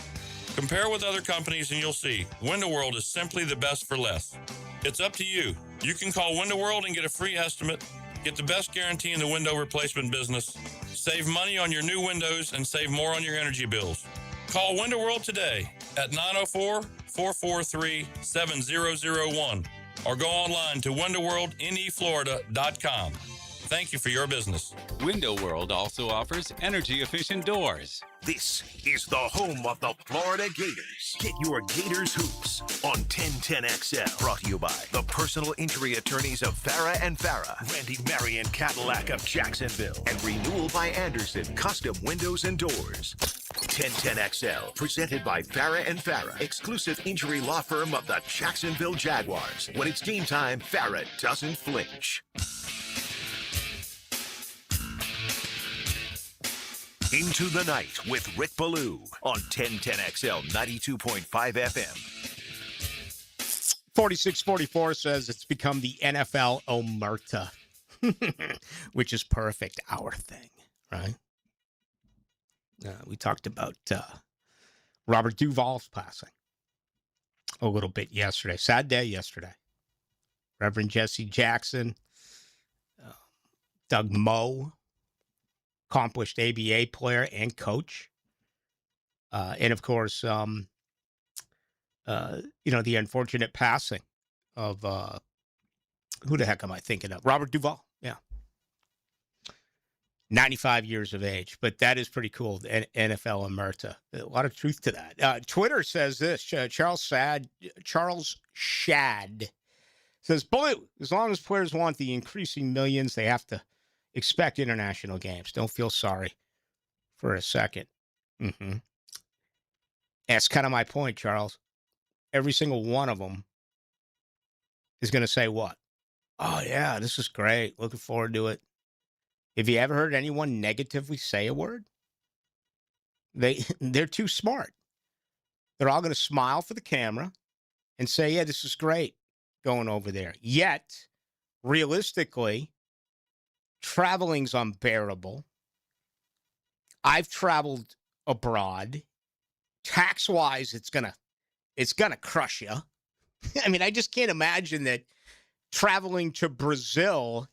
Compare with other companies and you'll see Window World is simply the best for less. It's up to you. You can call Window World and get a free estimate, get the best guarantee in the window replacement business, save money on your new windows, and save more on your energy bills. Call Window World today at 904-443-7001 or go online to windowworldneflorida.com. Thank you for your business. Window World also offers energy-efficient doors. This is the home of the Florida Gators. Get your Gators hoops on 1010XL. Brought to you by the personal injury attorneys of Farah and Farah, Randy Marion Cadillac of Jacksonville, and Renewal by Anderson Custom Windows and Doors. 1010XL, presented by Farah and Farah, exclusive injury law firm of the Jacksonville Jaguars. When it's game time, Farah doesn't flinch. Into the Night with Rick Ballou on 1010XL 92.5 FM. 4644 says it's become the NFL Omerta, which is perfect, our thing, right? We talked about Robert Duvall's passing a little bit yesterday. Sad day yesterday. Reverend Jesse Jackson, Doug Moe, accomplished ABA player and coach. And of course, the unfortunate passing of, who the heck am I thinking of? Robert Duvall. Yeah. 95 years of age, but that is pretty cool. NFL Omerta. A lot of truth to that. Twitter says this, Charles Shad says, Blue, as long as players want the increasing millions, they have to expect international games. Don't feel sorry for a second. That's kind of my point, Charles. Every single one of them is going to say what? Oh, yeah, this is great. Looking forward to it. Have you ever heard anyone negatively say a word? They're too smart. They're all going to smile for the camera and say, yeah, this is great going over there. Yet, realistically, traveling's unbearable. I've traveled abroad. Tax-wise, it's gonna crush you. I mean, I just can't imagine that traveling to Brazil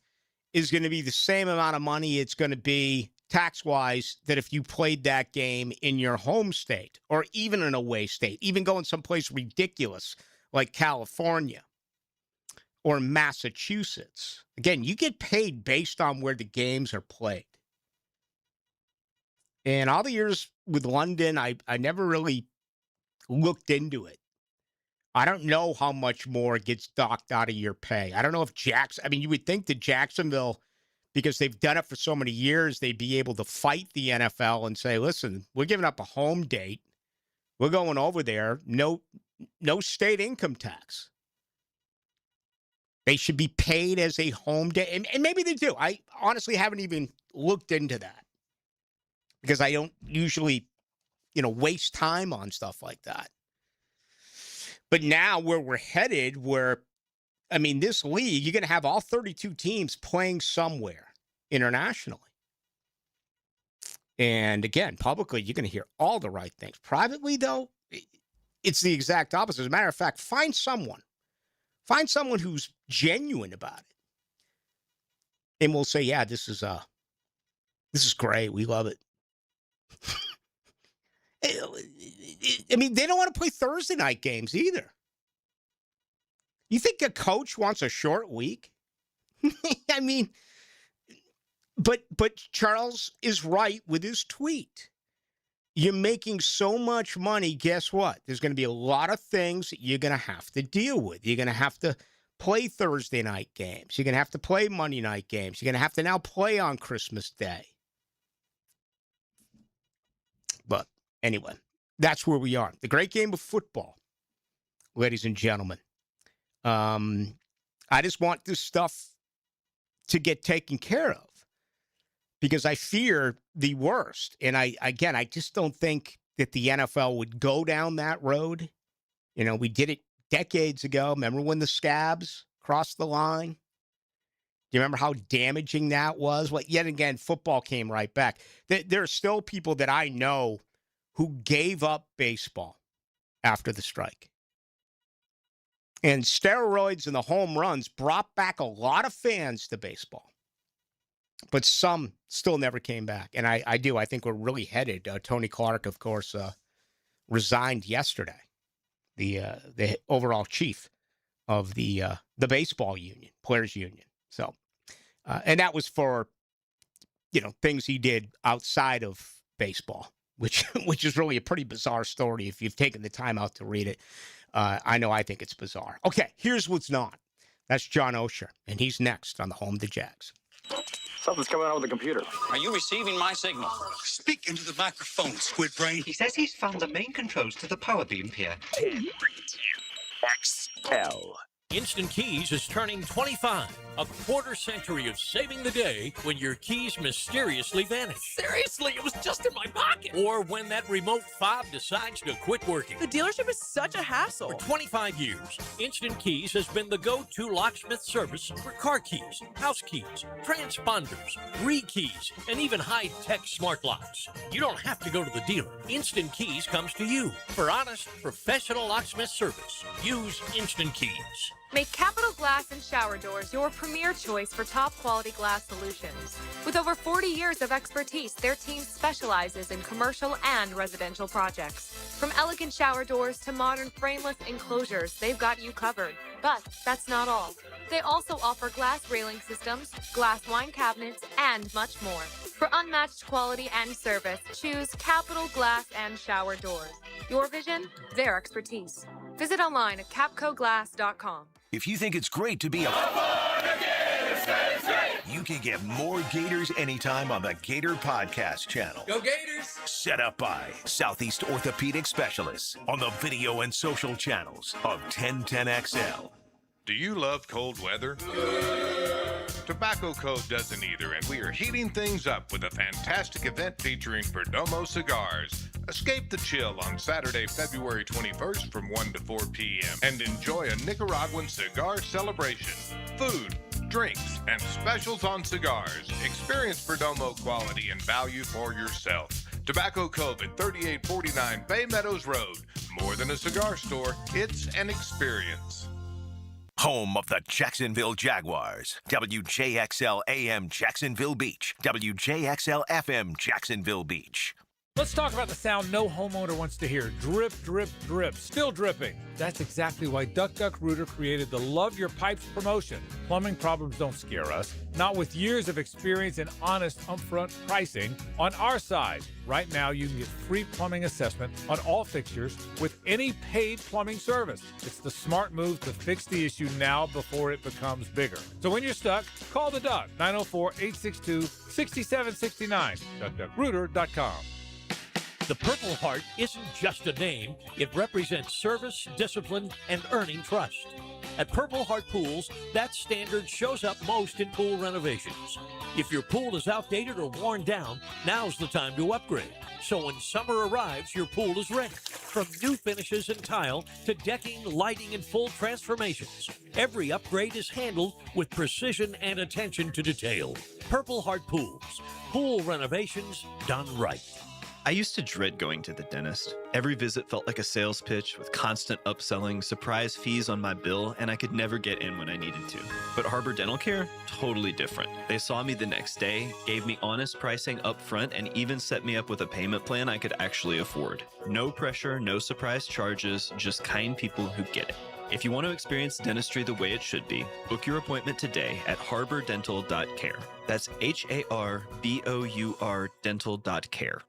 is going to be the same amount of money it's going to be tax-wise that if you played that game in your home state or even an away state, even going someplace ridiculous like California or Massachusetts. Again, you get paid based on where the games are played. And all the years with London, I never really looked into it. I don't know how much more gets docked out of your pay. I don't know if you would think that Jacksonville, because they've done it for so many years, they'd be able to fight the NFL and say, listen, we're giving up a home date. We're going over there. No state income tax. They should be paid as a home day. And maybe they do. I honestly haven't even looked into that because I don't usually, waste time on stuff like that. But now where we're headed, this league, you're going to have all 32 teams playing somewhere internationally. And again, publicly, you're going to hear all the right things. Privately, though, it's the exact opposite. As a matter of fact, find someone who's genuine about it. And we'll say, yeah, this is great. We love it. They don't want to play Thursday night games either. You think a coach wants a short week? But Charles is right with his tweet. You're making so much money, guess what? There's going to be a lot of things that you're going to have to deal with. You're going to have to play Thursday night games. You're going to have to play Monday night games. You're going to have to now play on Christmas Day. But anyway, that's where we are. The great game of football, ladies and gentlemen. I just want this stuff to get taken care of because I fear the worst. And I just don't think that the NFL would go down that road. We did it decades ago. Remember when the Scabs crossed the line? Do you remember how damaging that was? Well, yet again, football came right back. There are still people that I know who gave up baseball after the strike. And steroids and the home runs brought back a lot of fans to baseball. But some still never came back. And I think we're really headed. Tony Clark, of course, resigned yesterday, the overall chief of the baseball union, players union. So, and that was for, things he did outside of baseball, which is really a pretty bizarre story if you've taken the time out to read it. I think it's bizarre. Okay, here's what's not. That's John Osher, and he's next on the Home of the Jags. Something's coming out with the computer. Are you receiving my signal? Speak into the microphone, Squid Brain. He says he's found the main controls to the power beam here. XL. Instant Keys is turning 25. A quarter century of saving the day when your keys mysteriously vanish. Seriously, it was just in my pocket. Or when that remote fob decides to quit working. The dealership is such a hassle. For 25 years, Instant Keys has been the go-to locksmith service for car keys, house keys, transponders, re-keys, and even high-tech smart locks. You don't have to go to the dealer. Instant Keys comes to you. For honest, professional locksmith service, use Instant Keys. Make Capital Glass and Shower Doors your premier choice for top-quality glass solutions. With over 40 years of expertise, their team specializes in commercial and residential projects. From elegant shower doors to modern frameless enclosures, they've got you covered. But that's not all. They also offer glass railing systems, glass wine cabinets, and much more. For unmatched quality and service, choose Capital Glass and Shower Doors. Your vision, their expertise. Visit online at capcoglass.com. If you think it's great to be you can get more Gators anytime on the Gator Podcast channel. Go Gators! Set up by Southeast Orthopedic Specialists on the video and social channels of 1010XL. Do you love cold weather? Tobacco Cove doesn't either, and we are heating things up with a fantastic event featuring Perdomo cigars. Escape the chill on Saturday, February 21st from 1 to 4 p.m. and enjoy a Nicaraguan cigar celebration. Food, drinks, and specials on cigars. Experience Perdomo quality and value for yourself. Tobacco Cove at 3849 Bay Meadows Road. More than a cigar store, it's an experience. Home of the Jacksonville Jaguars. WJXL AM Jacksonville Beach. WJXL FM Jacksonville Beach. Let's talk about the sound no homeowner wants to hear. Drip, drip, drip. Still dripping. That's exactly why Duck Duck Rooter created the Love Your Pipes promotion. Plumbing problems don't scare us. Not with years of experience and honest upfront pricing on our side. Right now, you can get free plumbing assessment on all fixtures with any paid plumbing service. It's the smart move to fix the issue now before it becomes bigger. So when you're stuck, call the Duck, 904-862-6769, duckduckrooter.com. The Purple Heart isn't just a name, it represents service, discipline, and earning trust. At Purple Heart Pools, that standard shows up most in pool renovations. If your pool is outdated or worn down, now's the time to upgrade. So when summer arrives, your pool is ready. From new finishes and tile to decking, lighting, and full transformations, every upgrade is handled with precision and attention to detail. Purple Heart Pools. Pool renovations done right. I used to dread going to the dentist. Every visit felt like a sales pitch with constant upselling, surprise fees on my bill, and I could never get in when I needed to. But Harbor Dental Care? Totally different. They saw me the next day, gave me honest pricing up front, and even set me up with a payment plan I could actually afford. No pressure, no surprise charges, just kind people who get it. If you want to experience dentistry the way it should be, book your appointment today at harbordental.care. That's HARBOUR dental.care.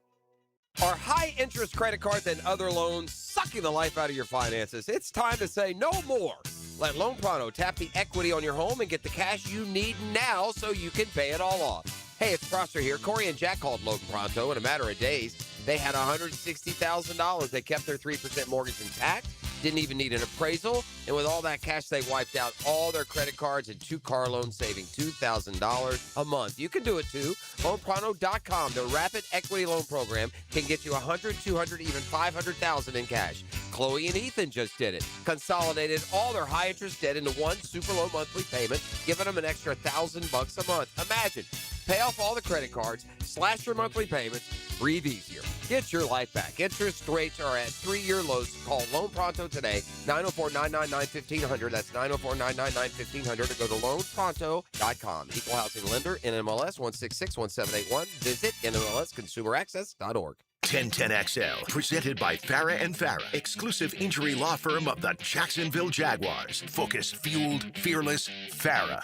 Are high-interest credit cards and other loans sucking the life out of your finances? It's time to say no more. Let Loan Pronto tap the equity on your home and get the cash you need now so you can pay it all off. Hey, it's Prosser here. Corey and Jack called Loan Pronto in a matter of days. They had $160,000. They kept their 3% mortgage intact, didn't even need an appraisal, and with all that cash, they wiped out all their credit cards and 2 car loans, saving $2,000 a month. You can do it too. LoanPronto.com, the rapid equity loan program, can get you $100,000, $200,000, even $500,000 in cash. Chloe and Ethan just did it. Consolidated all their high-interest debt into one super low monthly payment, giving them an extra $1,000 a month. Imagine. Pay off all the credit cards, slash your monthly payments, breathe easier. Get your life back. Interest rates are at 3-year lows. Call Loan Pronto today, 904-999-1500. That's 904-999-1500. Or go to loanpronto.com. Equal housing lender, NMLS 1661781. Visit NMLSconsumeraccess.org. 1010XL, presented by Farah and Farah, exclusive injury law firm of the Jacksonville Jaguars. Focus, fueled, fearless, Farah.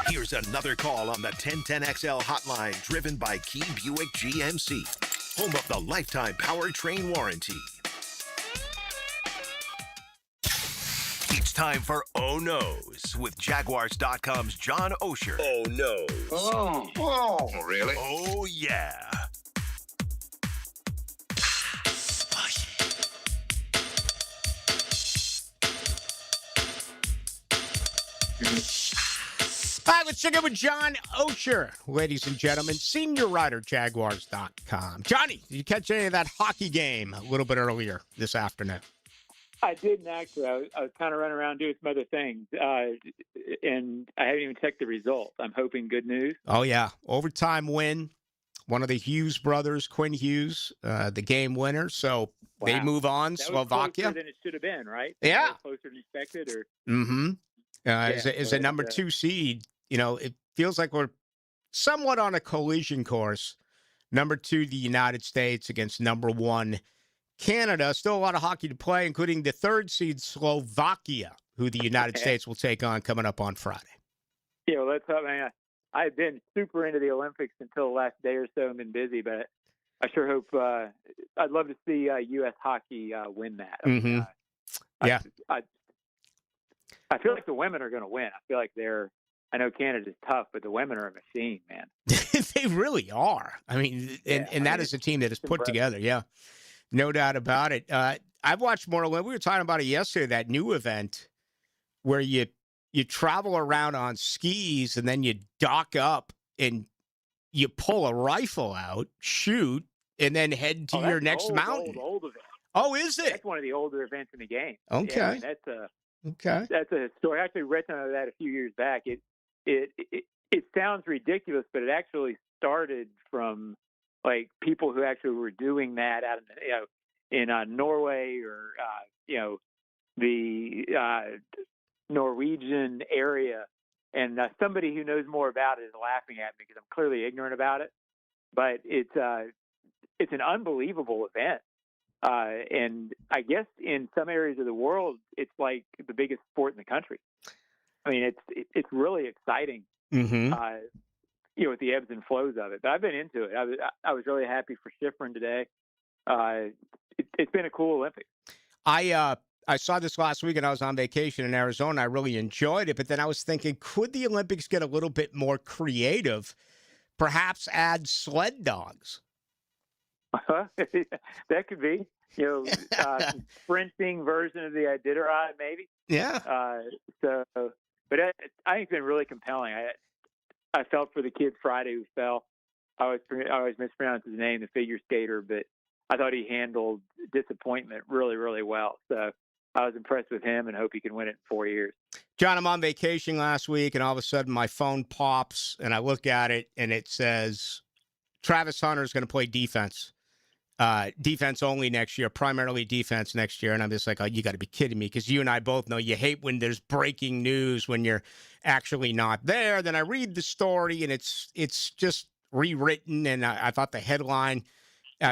Here's another call on the 1010XL hotline, driven by Key Buick GMC, home of the lifetime powertrain warranty. It's time for Oh No's with Jaguars.com's John Osher. Oh no. Oh, really? Oh yeah. All right, let's check in with John Osher, ladies and gentlemen, senior writer, Jaguars.com. Johnny, did you catch any of that hockey game a little bit earlier this afternoon? I didn't actually. I was kind of running around doing some other things, and I haven't even checked the results. I'm hoping good news. Oh, yeah. Overtime win. One of the Hughes brothers, Quinn Hughes, the game winner. So they move on. That Slovakia. was closer than it should have been, right? Yeah. Closer than expected, or Mm-hmm. As a number 2 seed, you know, it feels like we're somewhat on a collision course. Number 2, the United States against number 1, Canada. Still a lot of hockey to play, including the 3rd seed Slovakia, who the United States will take on coming up on Friday. Yeah, well, let's hope. Man, I've been super into the Olympics until the last day or so. I've been busy, but I sure hope. I'd love to see U.S. hockey win that. Mm-hmm. Yeah. I feel like the women are going to win. I feel like I know Canada's tough, but the women are a machine, man. They really are. I mean, and that is a team that is put together. Yeah, no doubt about it. I've watched more. We were talking about it yesterday, that new event where you travel around on skis and then you dock up and you pull a rifle out, shoot, and then head to your next mountain. Old event. Oh, is it? That's one of the older events in the game. Okay. Yeah, I mean, that's a story. I actually read some of that a few years back. It sounds ridiculous, but it actually started from like people who actually were doing that out in Norway or the Norwegian area, and somebody who knows more about it is laughing at me because I'm clearly ignorant about it. But it's an unbelievable event, and I guess in some areas of the world, it's like the biggest sport in the country. I mean, it's really exciting. Mm-hmm. With the ebbs and flows of it. But I've been into it. I was really happy for Schifrin today. It's been a cool Olympics. I saw this last week and I was on vacation in Arizona. I really enjoyed it, but then I was thinking, could the Olympics get a little bit more creative? Perhaps add sled dogs. That could be. Sprinting version of the Iditarod, maybe. Yeah. But I think it's been really compelling. I felt for the kid Friday who fell. I always mispronounce his name, the figure skater, but I thought he handled disappointment really, really well. So I was impressed with him and hope he can win it in 4 years. John, I'm on vacation last week, and all of a sudden my phone pops, and I look at it, and it says Travis Hunter is going to play defense. Defense only next year, primarily defense next year. And I'm just like, oh, you got to be kidding me, because you and I both know you hate when there's breaking news when you're actually not there. Then I read the story, and it's just rewritten, and I thought the headline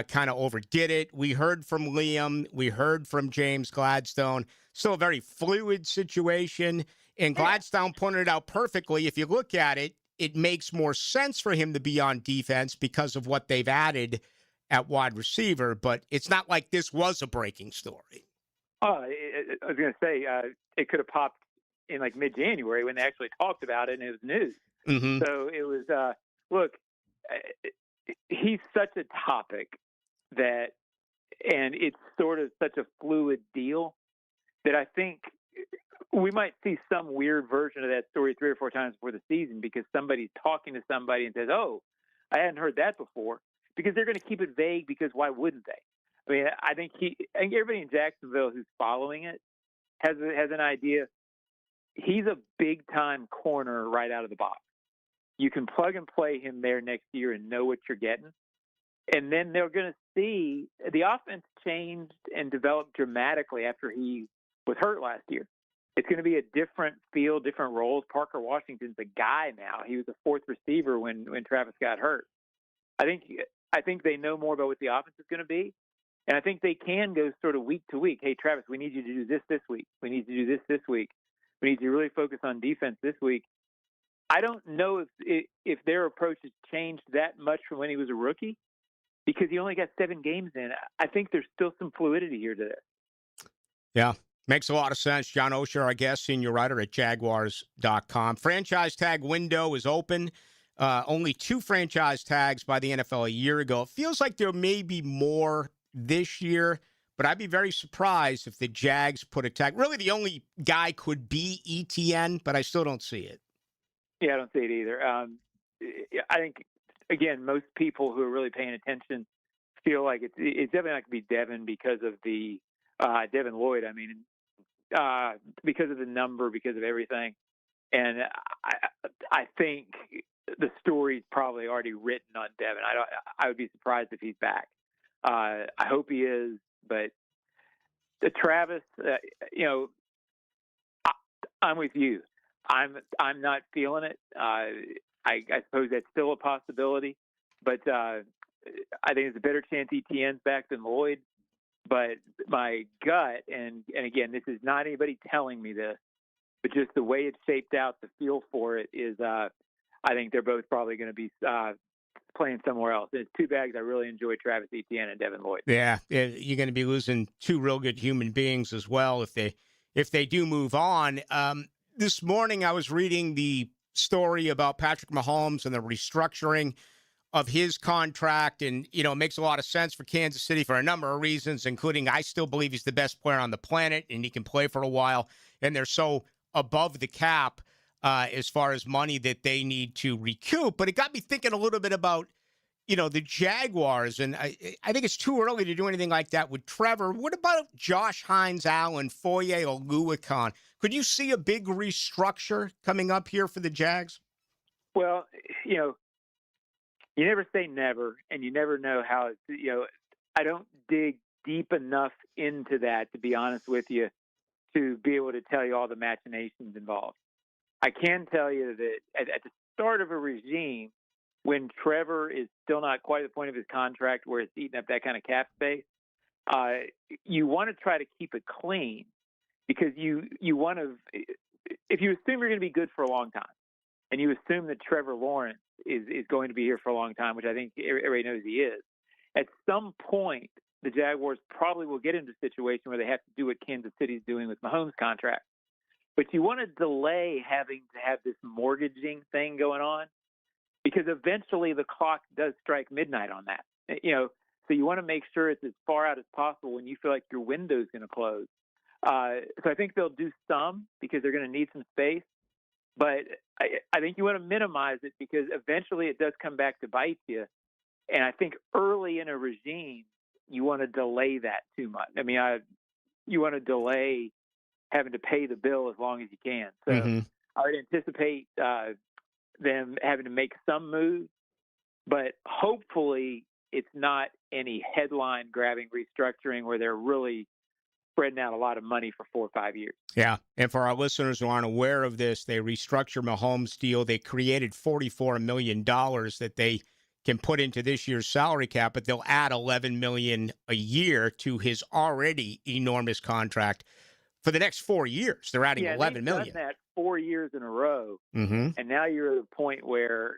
kind of overdid it. We heard from Liam. We heard from James Gladstone. Still a very fluid situation, and Gladstone pointed it out perfectly. If you look at it, it makes more sense for him to be on defense because of what they've added at wide receiver, but it's not like this was a breaking story. I was going to say, it could have popped in like mid-January when they actually talked about it and it was news. Mm-hmm. So it was, look, he's such a topic that, and it's sort of such a fluid deal that I think we might see some weird version of that story 3 or 4 times before the season because somebody's talking to somebody and says, oh, I hadn't heard that before. Because they're going to keep it vague because why wouldn't they? I mean, I think everybody in Jacksonville who's following it has an idea. He's a big-time corner right out of the box. You can plug and play him there next year and know what you're getting. And then they're going to see the offense changed and developed dramatically after he was hurt last year. It's going to be a different feel, different roles. Parker Washington's a guy now. He was a 4th receiver when Travis got hurt. I think they know more about what the offense is going to be, and I think they can go sort of week to week. Hey, Travis, we need you to do this week. We need you to do this week. We need you to really focus on defense this week. I don't know if their approach has changed that much from when he was a rookie because he only got 7 games in. I think there's still some fluidity here to this. Yeah, makes a lot of sense. John Osher, our guest, senior writer at Jaguars.com. Franchise tag window is open. Only 2 franchise tags by the NFL a year ago. It feels like there may be more this year, but I'd be very surprised if the Jags put a tag. Really, the only guy could be ETN, but I still don't see it. Yeah, I don't see it either. I think, again, most people who are really paying attention feel like it's definitely not going to be Devin because of the Devin Lloyd. I mean, because of the number, because of everything. And I think the story's probably already written on Devin. I would be surprised if he's back. I hope he is, but Travis, I'm with you. I'm not feeling it. I suppose that's still a possibility, but I think there's a better chance ETN's back than Lloyd. But my gut, and again, this is not anybody telling me this, but just the way it's shaped out, the feel for it is. I think they're both probably going to be playing somewhere else. It's 2 bags. I really enjoy Travis Etienne and Devin Lloyd. Yeah, you're going to be losing 2 real good human beings as well if they do move on. This morning I was reading the story about Patrick Mahomes and the restructuring of his contract, and it makes a lot of sense for Kansas City for a number of reasons, including I still believe he's the best player on the planet and he can play for a while, and they're so above the cap as far as money that they need to recoup. But it got me thinking a little bit about, the Jaguars. And I think it's too early to do anything like that with Trevor. What about Josh Hines, Allen, Foye, or Oluokun? Could you see a big restructure coming up here for the Jags? Well, you never say never, and you never know how I don't dig deep enough into that, to be honest with you, to be able to tell you all the machinations involved. I can tell you that at the start of a regime, when Trevor is still not quite at the point of his contract where it's eating up that kind of cap space, you want to try to keep it clean, because you want to, if you assume you're going to be good for a long time, and you assume that Trevor Lawrence is going to be here for a long time, which I think everybody knows he is, at some point, the Jaguars probably will get into a situation where they have to do what Kansas City's doing with Mahomes' contract. But you want to delay having to have this mortgaging thing going on, because eventually the clock does strike midnight on that. So you want to make sure it's as far out as possible when you feel like your window's going to close. So I think they'll do some, because they're going to need some space. But I think you want to minimize it, because eventually it does come back to bite you. And I think early in a regime, you want to delay that too much. I mean, you want to delay having to pay the bill as long as you can. So I would anticipate them having to make some moves, but hopefully it's not any headline-grabbing restructuring where they're really spreading out a lot of money for 4 or 5 years. Yeah, and for our listeners who aren't aware of this, they restructured Mahomes' deal. They created $44 million that they can put into this year's salary cap, but they'll add $11 million a year to his already enormous contract for the next 4 years. They're adding $11 million. Done that 4 years in a row, and now you're at a point where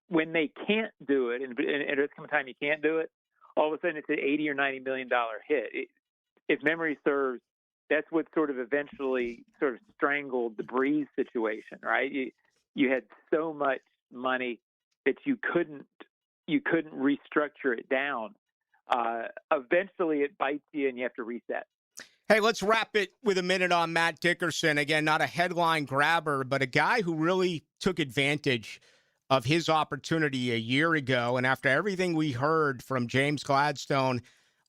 when they can't do it, and there's come a time you can't do it, all of a sudden it's an $80 or $90 million hit. If memory serves, that's what sort of eventually sort of strangled the Breeze situation, right? You had so much money that you couldn't restructure it down. Eventually it bites you and you have to reset. Hey, let's wrap it with a minute on Matt Dickerson. Again, not a headline grabber, but a guy who really took advantage of his opportunity a year ago. And after everything we heard from James Gladstone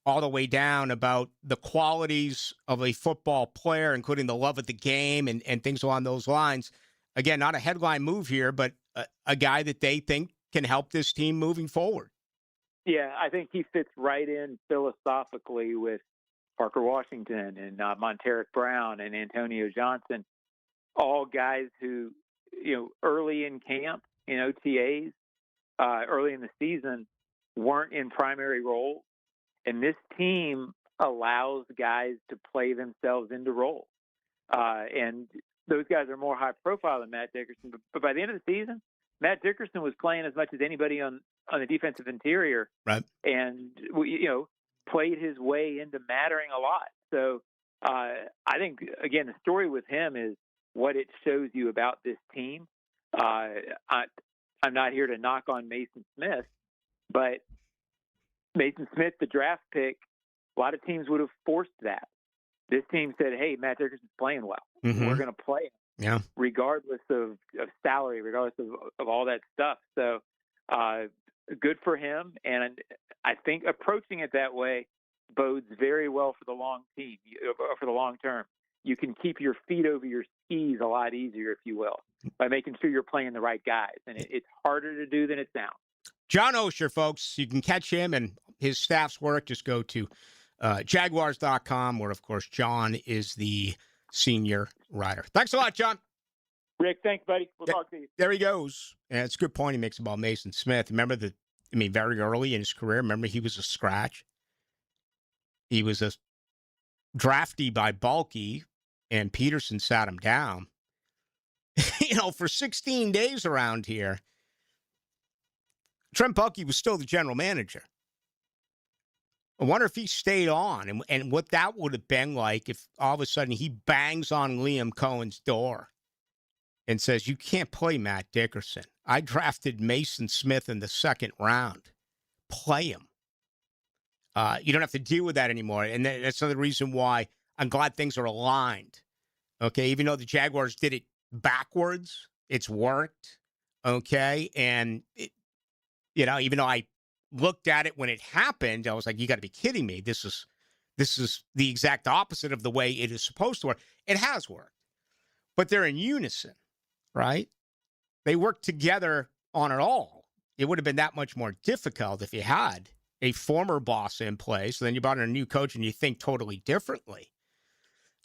all the way down about the qualities of a football player, including the love of the game and things along those lines, again, not a headline move here, but a guy that they think can help this team moving forward. Yeah, I think he fits right in philosophically with Parker Washington and Montaric Brown and Antonio Johnson, all guys who, early in camp, in OTAs, early in the season, weren't in primary roles. And this team allows guys to play themselves into roles. And those guys are more high profile than Matt Dickerson. But by the end of the season, Matt Dickerson was playing as much as anybody on the defensive interior. Right. And, played his way into mattering a lot. So I think, again, the story with him is what it shows you about this team. I'm not here to knock on Mason Smith, but Mason Smith, the draft pick, a lot of teams would have forced that. This team said, hey, Matt Dickerson's playing well. We're going to play him, regardless of salary, regardless of all that stuff. So good for him. And I think approaching it that way bodes very well for the long term. You can keep your feet over your skis a lot easier, if you will, by making sure you're playing the right guys. And it's harder to do than it sounds. John Osher, folks, you can catch him and his staff's work. Just go to Jaguars.com, where, of course, John is the senior writer. Thanks a lot, John. Rick, thanks, buddy. We'll talk to you. There he goes. And it's a good point he makes about Mason Smith. Remember very early in his career, remember he was a scratch. He was a draftee by Balky, and Peterson sat him down. For 16 days around here, Trent Baalke was still the general manager. I wonder if he stayed on and what that would have been like if all of a sudden he bangs on Liam Cohen's door and says, you can't play Matt Dickerson. I drafted Mason Smith in the second round. Play him. You don't have to deal with that anymore. And that's another reason why I'm glad things are aligned Okay, even though the Jaguars did it backwards, it's worked. Okay, and even though I looked at it when it happened, I was like, you got to be kidding me. This is the exact opposite of the way it is supposed to work. It has worked, but they're in unison, right? They work together on it all. It would have been that much more difficult if you had a former boss in place. Then you brought in a new coach and you think totally differently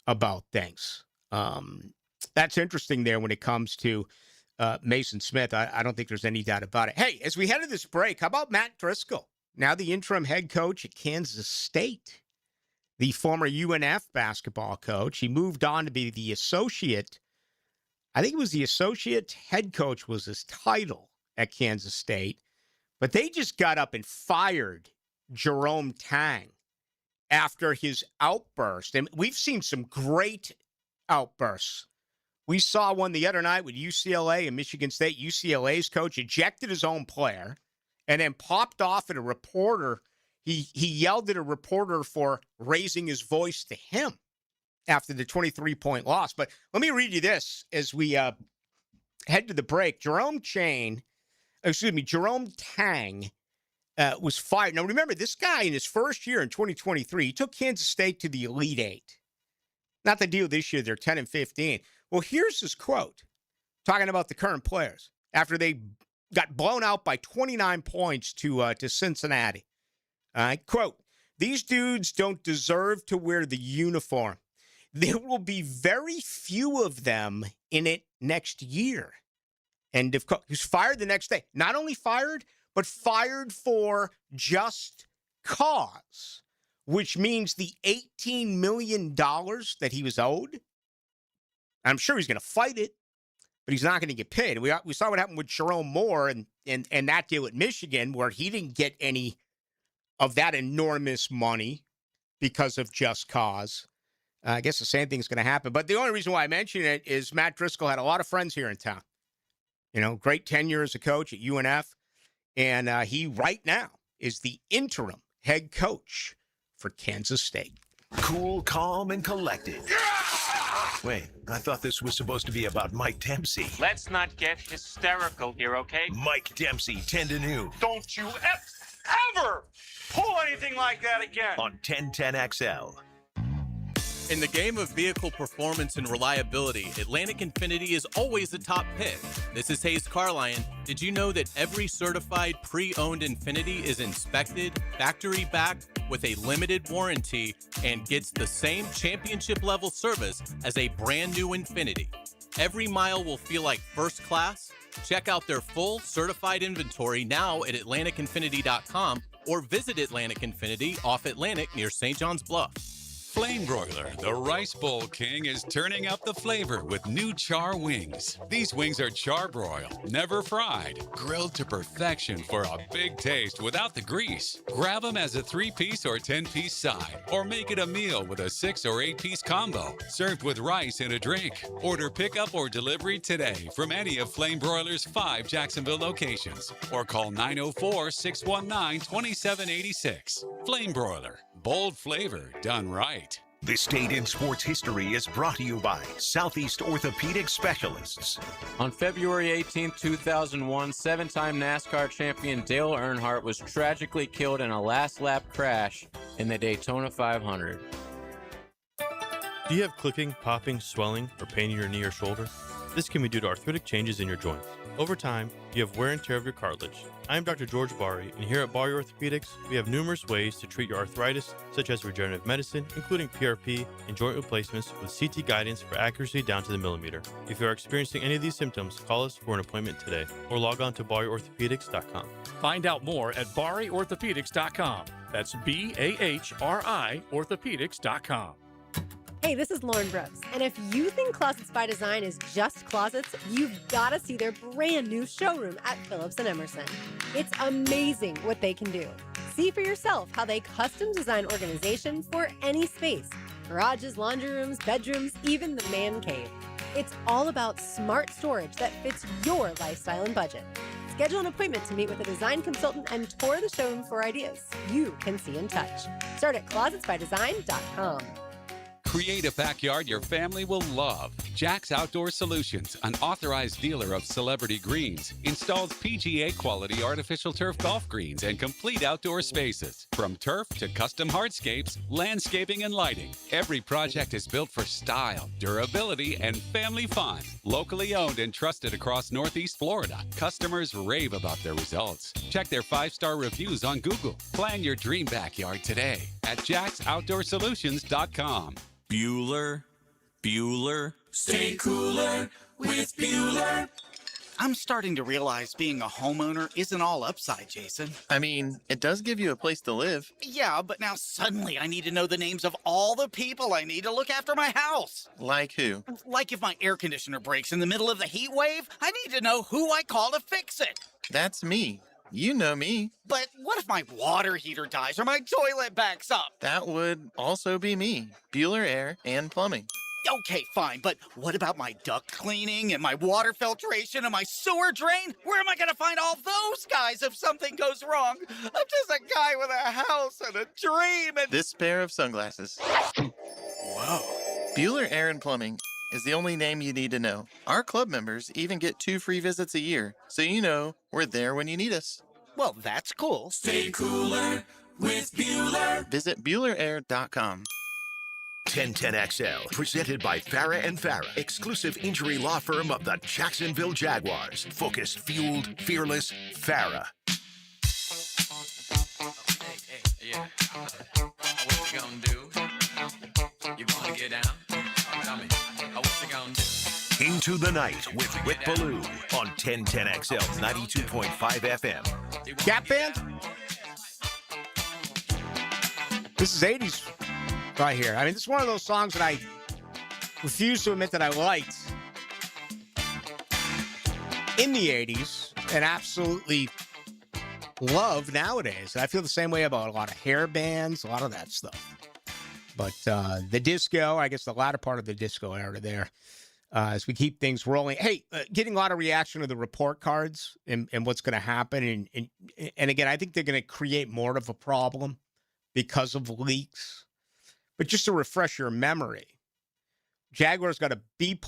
about things. That's interesting there when it comes to Mason Smith. I don't think there's any doubt about it. Hey, as we head to this break, how about Matt Driscoll? Now the interim head coach at Kansas State, the former UNF basketball coach. He moved on to be the associate. I think it was the associate head coach was his title at Kansas State. But they just got up and fired Jerome Tang after his outburst. And we've seen some great outbursts. We saw one the other night with UCLA and Michigan State. UCLA's coach ejected his own player and then popped off at a reporter. He yelled at a reporter for raising his voice to him after the 23-point loss. But let me read you this as we head to the break. Jerome Tang was fired. Now, remember, this guy in his first year in 2023, he took Kansas State to the Elite Eight. Not the deal this year. They're 10-15. Well, here's his quote, talking about the current players after they got blown out by 29 points to Cincinnati. All right, quote, "These dudes don't deserve to wear the uniform. There will be very few of them in it next year." And he was fired the next day. Not only fired, but fired for just cause, which means the $18 million that he was owed. I'm sure he's going to fight it, but he's not going to get paid. We saw what happened with Jerome Moore and that deal at Michigan, where he didn't get any of that enormous money because of just cause. I guess the same thing's going to happen. But the only reason why I mention it is Matt Driscoll had a lot of friends here in town. Great tenure as a coach at UNF. And he right now is the interim head coach for Kansas State. Cool, calm, and collected. Wait, I thought this was supposed to be about Mike Dempsey. Let's not get hysterical here, okay? Mike Dempsey, 10 to noon. Don't you ever pull anything like that again. On 1010XL. In the game of vehicle performance and reliability, Atlantic Infinity is always the top pick. This is Hayes Carlion. Did you know that every certified pre-owned Infinity is inspected, factory-backed, with a limited warranty, and gets the same championship-level service as a brand-new Infinity? Every mile will feel like first class. Check out their full certified inventory now at AtlanticInfinity.com or visit Atlantic Infinity off Atlantic near St. John's Bluff. Flame Broiler, the Rice Bowl King, is turning up the flavor with new char wings. These wings are charbroiled, never fried, grilled to perfection for a big taste without the grease. Grab them as a 3-piece or 10-piece side, or make it a meal with a 6 or 8-piece combo, served with rice and a drink. Order pickup or delivery today from any of Flame Broiler's 5 Jacksonville locations, or call 904-619-2786. Flame Broiler, bold flavor done right. This date in sports history is brought to you by Southeast Orthopedic Specialists. On February 18, 2001, 7-time NASCAR champion Dale Earnhardt was tragically killed in a last-lap crash in the Daytona 500. Do you have clicking, popping, swelling, or pain in your knee or shoulder? This can be due to arthritic changes in your joints. Over time, you have wear and tear of your cartilage. I am Dr. George Bari, and here at Bari Orthopedics, we have numerous ways to treat your arthritis, such as regenerative medicine, including PRP and joint replacements with CT guidance for accuracy down to the millimeter. If you are experiencing any of these symptoms, call us for an appointment today, or log on to BariOrthopedics.com. Find out more at BariOrthopedics.com. That's BAHRI Orthopedics.com. Hey, this is Lauren Brooks, and if you think Closets by Design is just closets, you've got to see their brand new showroom at Phillips & Emerson. It's amazing what they can do. See for yourself how they custom design organization for any space: garages, laundry rooms, bedrooms, even the man cave. It's all about smart storage that fits your lifestyle and budget. Schedule an appointment to meet with a design consultant and tour the showroom for ideas you can see and touch. Start at closetsbydesign.com. Create a backyard your family will love. Jack's Outdoor Solutions, an authorized dealer of Celebrity Greens, installs PGA-quality artificial turf golf greens and complete outdoor spaces. From turf to custom hardscapes, landscaping, and lighting, every project is built for style, durability, and family fun. Locally owned and trusted across Northeast Florida, customers rave about their results. Check their 5-star reviews on Google. Plan your dream backyard today at jacksoutdoorsolutions.com. Bueller. Stay cooler with Bueller. I'm starting to realize being a homeowner isn't all upside, Jason. I mean, it does give you a place to live. Yeah, but now suddenly I need to know the names of all the people I need to look after my house. Like who? Like if my air conditioner breaks in the middle of the heat wave, I need to know who I call to fix it. That's me. You know me. But what if my water heater dies or my toilet backs up? That would also be me. Bueller Air and Plumbing. Okay, fine, but what about my duct cleaning and my water filtration and my sewer drain? Where am I going to find all those guys if something goes wrong? I'm just a guy with a house and a dream and... This pair of sunglasses. Whoa. Bueller Air and Plumbing is the only name you need to know. Our club members even get 2 free visits a year, so you know we're there when you need us. Well, that's cool. Stay cooler with Bueller. Visit BuellerAir.com. 1010XL, presented by Farah and Farah, exclusive injury law firm of the Jacksonville Jaguars. Focused, fueled, fearless, Farah. Yeah. What you gonna do? You gonna get down? Tell me. What you gonna do? Into the Night with Rick Ballou on 1010XL 92.5 FM. Gap Band? This is 80s right here. I mean, this is one of those songs that I refuse to admit that I liked in the 80s and absolutely love nowadays. I feel the same way about a lot of hair bands, a lot of that stuff. But the disco, I guess the latter part of the disco era there, as we keep things rolling. Hey, getting a lot of reaction to the report cards and what's going to happen. And again, I think they're going to create more of a problem because of leaks. But just to refresh your memory, Jaguars got a B+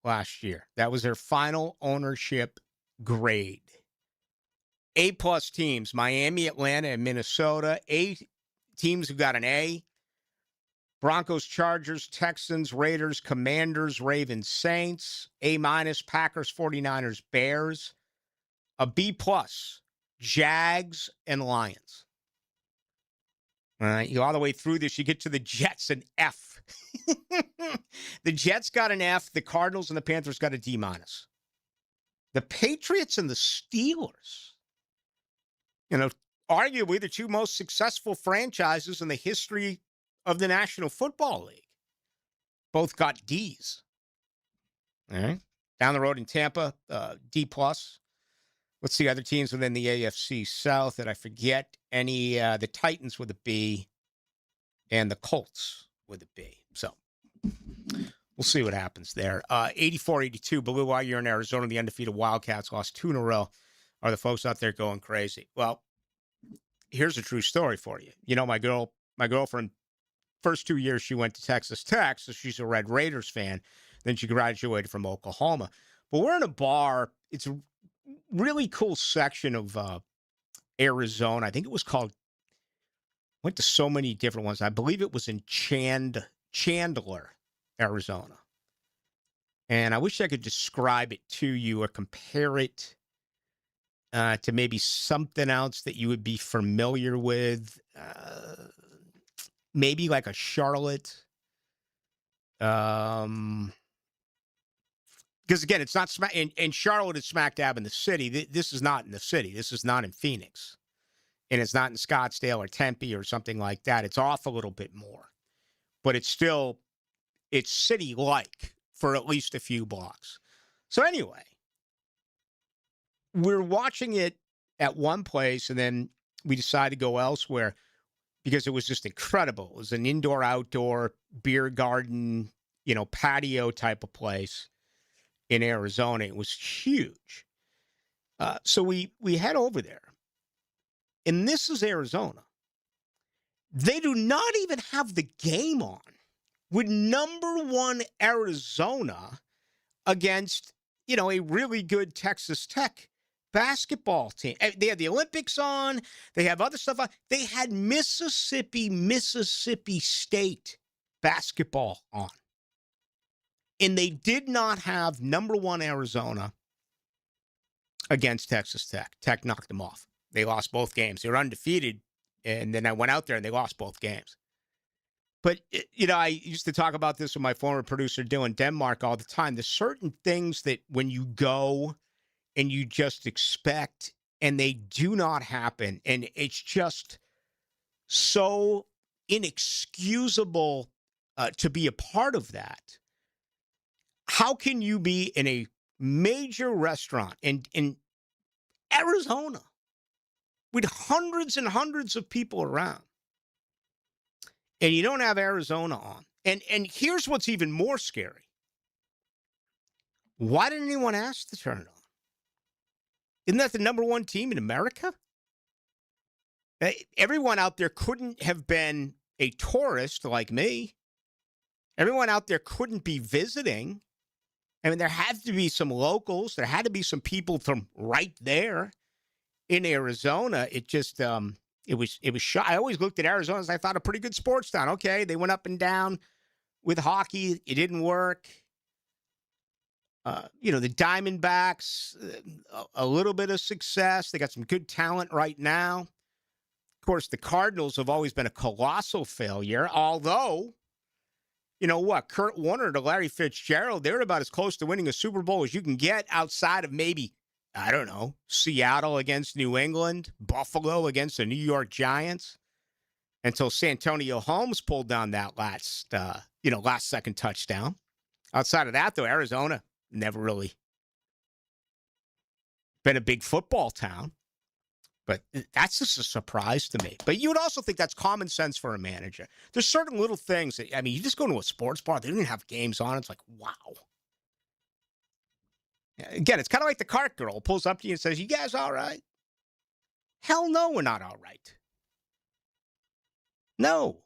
last year. That was their final ownership grade. A+ teams, Miami, Atlanta, and Minnesota. A teams who got an A. Broncos, Chargers, Texans, Raiders, Commanders, Ravens, Saints. A-, Packers, 49ers, Bears. A B+, Jags, and Lions. All right, you all the way through this, you get to the Jets, an F. The Jets got an F. The Cardinals and the Panthers got a D-. The Patriots and the Steelers, arguably the 2 most successful franchises in the history of the National Football League, both got Ds. All right. Down the road in Tampa, D+. What's the other teams within the AFC South that I forget? The Titans with a B and the Colts with a B. So we'll see what happens there. 84-82, Blue while you're in Arizona. The undefeated Wildcats lost 2 in a row. Are the folks out there going crazy? Well, here's a true story for you. My girlfriend, first 2 years she went to Texas Tech, so she's a Red Raiders fan. Then she graduated from Oklahoma. But we're in a bar. It's a really cool section of Arizona. I think it was called, went to so many different ones. I believe it was in Chandler, Arizona. And I wish I could describe it to you or compare it to maybe something else that you would be familiar with. Maybe like a Charlotte. Because again, it's not and Charlotte is smack dab in the city. This is not in the city. This is not in Phoenix, and it's not in Scottsdale or Tempe or something like that. It's off a little bit more, but it's city-like for at least a few blocks. So anyway, we're watching it at one place, and then we decided to go elsewhere because it was just incredible. It was an indoor-outdoor beer garden, patio type of place in Arizona. It was huge. So we head over there. And this is Arizona. They do not even have the game on with number one Arizona against, a really good Texas Tech basketball team. They had the Olympics on. They have other stuff on. They had Mississippi State basketball on. And they did not have number one Arizona against Texas Tech. Tech knocked them off. They lost both games. They were undefeated, and then I went out there and they lost both games. But, I used to talk about this with my former producer, Dylan Denmark, all the time. There's certain things that when you go and you just expect, and they do not happen, and it's just so inexcusable to be a part of that. How can you be in a major restaurant in Arizona with hundreds and hundreds of people around, and you don't have Arizona on? And here's what's even more scary. Why didn't anyone ask to turn it on? Isn't that the number one team in America? Everyone out there couldn't have been a tourist like me. Everyone out there couldn't be visiting. I mean, there had to be some locals. There had to be some people from right there in Arizona. It just, it was I always looked at Arizona as I thought a pretty good sports town. Okay, they went up and down with hockey. It didn't work. The Diamondbacks, a little bit of success. They got some good talent right now. Of course, the Cardinals have always been a colossal failure, although, Kurt Warner to Larry Fitzgerald, they're about as close to winning a Super Bowl as you can get outside of maybe, I don't know, Seattle against New England, Buffalo against the New York Giants, until Santonio Holmes pulled down that last second touchdown. Outside of that, though, Arizona never really been a big football town. But that's just a surprise to me. But you would also think that's common sense for a manager. There's certain little things that, you just go to a sports bar, they didn't have games on. It's like, wow. Again, it's kind of like the cart girl pulls up to you and says, "You guys all right?" Hell no, we're not all right. No.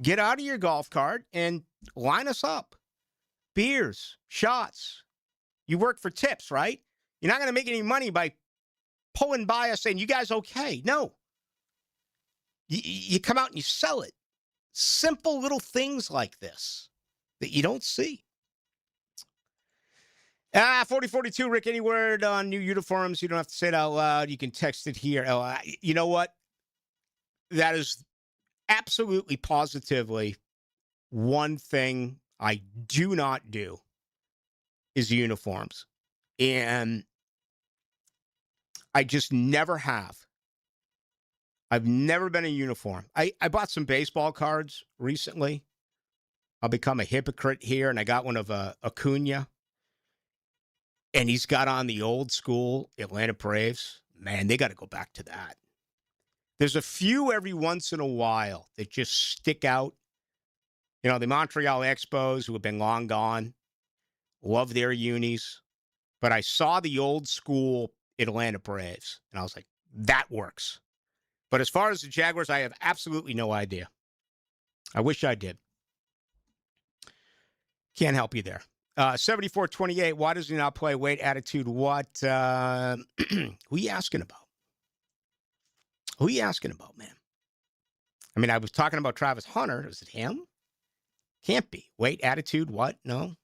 Get out of your golf cart and line us up. Beers, shots. You work for tips, right? You're not going to make any money by pulling by us saying, "You guys okay?" No. You come out and you sell it. Simple little things like this that you don't see. 4042, Rick, any word on new uniforms? You don't have to say it out loud. You can text it here. You know what? That is absolutely, positively one thing I do not do is uniforms. And I just never have. I've never been in uniform. I bought some baseball cards recently. I'll become a hypocrite here, and I got one of Acuna. And he's got on the old school Atlanta Braves. Man, they got to go back to that. There's a few every once in a while that just stick out. The Montreal Expos, who have been long gone, love their unis. But I saw the old school Atlanta Braves, and I was like, that works. But as far as the Jaguars, I have absolutely no idea. I wish I did. Can't help you there. 74-28, why does he not play? Weight, attitude, what? Who are you asking about? Who are you asking about, man? I was talking about Travis Hunter. Is it him? Can't be. Weight, attitude, what? No.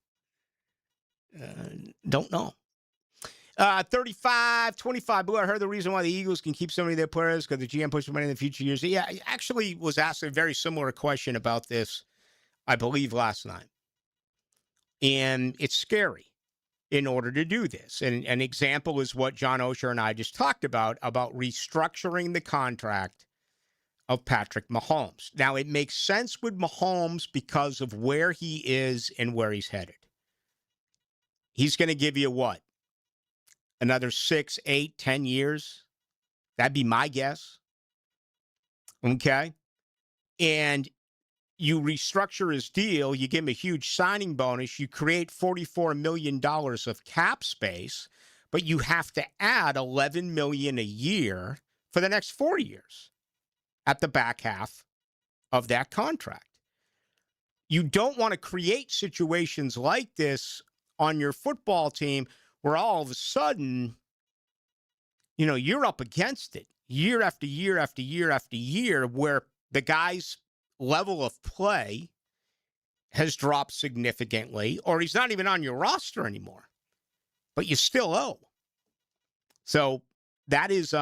Don't know. 35-25. Blue, I heard the reason why the Eagles can keep so many of their players because the GM pushes money in the future years. Yeah, I actually was asked a very similar question about this, I believe, last night. And it's scary in order to do this. And an example is what John Osher and I just talked about restructuring the contract of Patrick Mahomes. Now, it makes sense with Mahomes because of where he is and where he's headed. He's going to give you what? Another 6, 8, 10 years? That'd be my guess. Okay? And you restructure his deal, you give him a huge signing bonus, you create $44 million of cap space, but you have to add $11 million a year for the next 4 years at the back half of that contract. you don't want to create situations like this on your football team where all of a sudden, you're up against it year after year after year after year, where the guy's level of play has dropped significantly, or he's not even on your roster anymore, but you still owe. So that is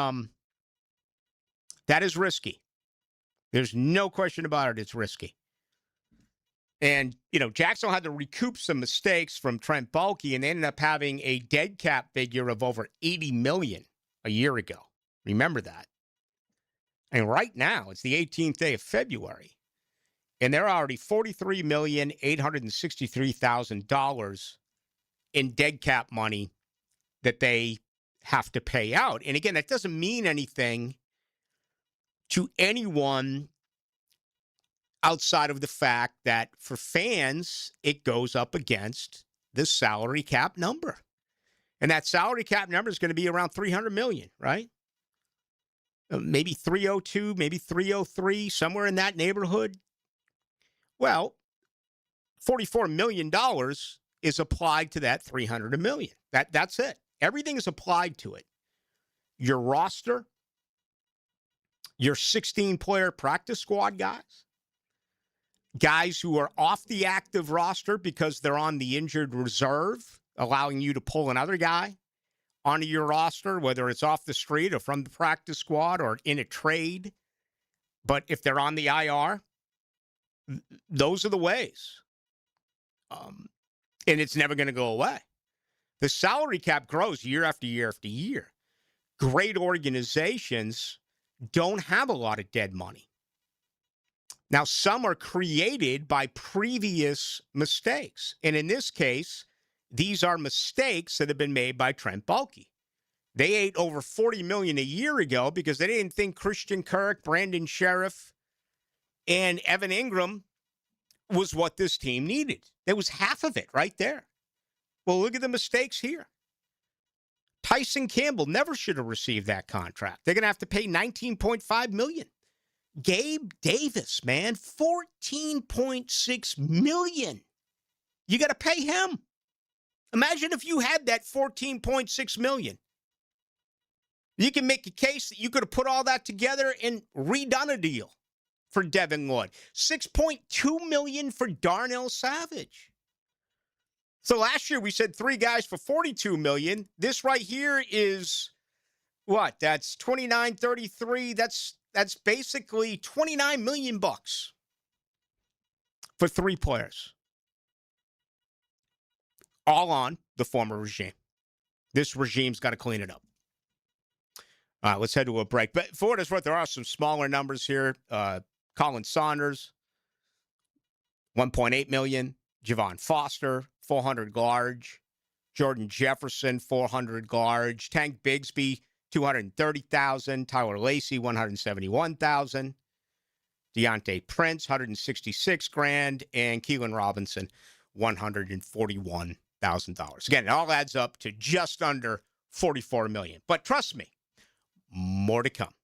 risky. There's no question about it. It's risky. And, Jacksonville had to recoup some mistakes from Trent Baalke, and they ended up having a dead cap figure of over $80 million a year ago. Remember that. And right now, it's the 18th day of February, and they're already $43,863,000 in dead cap money that they have to pay out. And again, that doesn't mean anything to anyone outside of the fact that for fans, it goes up against the salary cap number. And that salary cap number is going to be around $300 million, right? Maybe 302, maybe 303, somewhere in that neighborhood. Well, $44 million is applied to that $300 million. That's it. Everything is applied to it. Your roster, your 16-player practice squad guys who are off the active roster because they're on the injured reserve, allowing you to pull another guy onto your roster, whether it's off the street or from the practice squad or in a trade. But if they're on the IR, those are the ways. And it's never going to go away. The salary cap grows year after year after year. Great organizations don't have a lot of dead money. Now, some are created by previous mistakes. And in this case, these are mistakes that have been made by Trent Baalke. They ate over $40 million a year ago because they didn't think Christian Kirk, Brandon Sheriff, and Evan Ingram was what this team needed. There was half of it right there. Well, look at the mistakes here. Tyson Campbell never should have received that contract. They're going to have to pay $19.5 million. Gabe Davis, man, $14.6 million. You got to pay him. Imagine if you had that $14.6 million. You can make a case that you could have put all that together and redone a deal for Devin Lloyd. $6.2 million for Darnell Savage. So last year we said 3 guys for $42 million. This right here is what? That's $29.33. That's basically $29 million bucks for 3 players. All on the former regime. This regime's got to clean it up. All right, let's head to a break. But for what it's worth, there are some smaller numbers here. Colin Saunders, $1.8 million. Javon Foster, $400 large. Jordan Jefferson, $400 large. Tank Bigsby, $230,000. Tyler Lacey, $171,000. Deontay Prince, $166,000, and Keelan Robinson, $141,000. Again, it all adds up to just under $44 million. But trust me, more to come.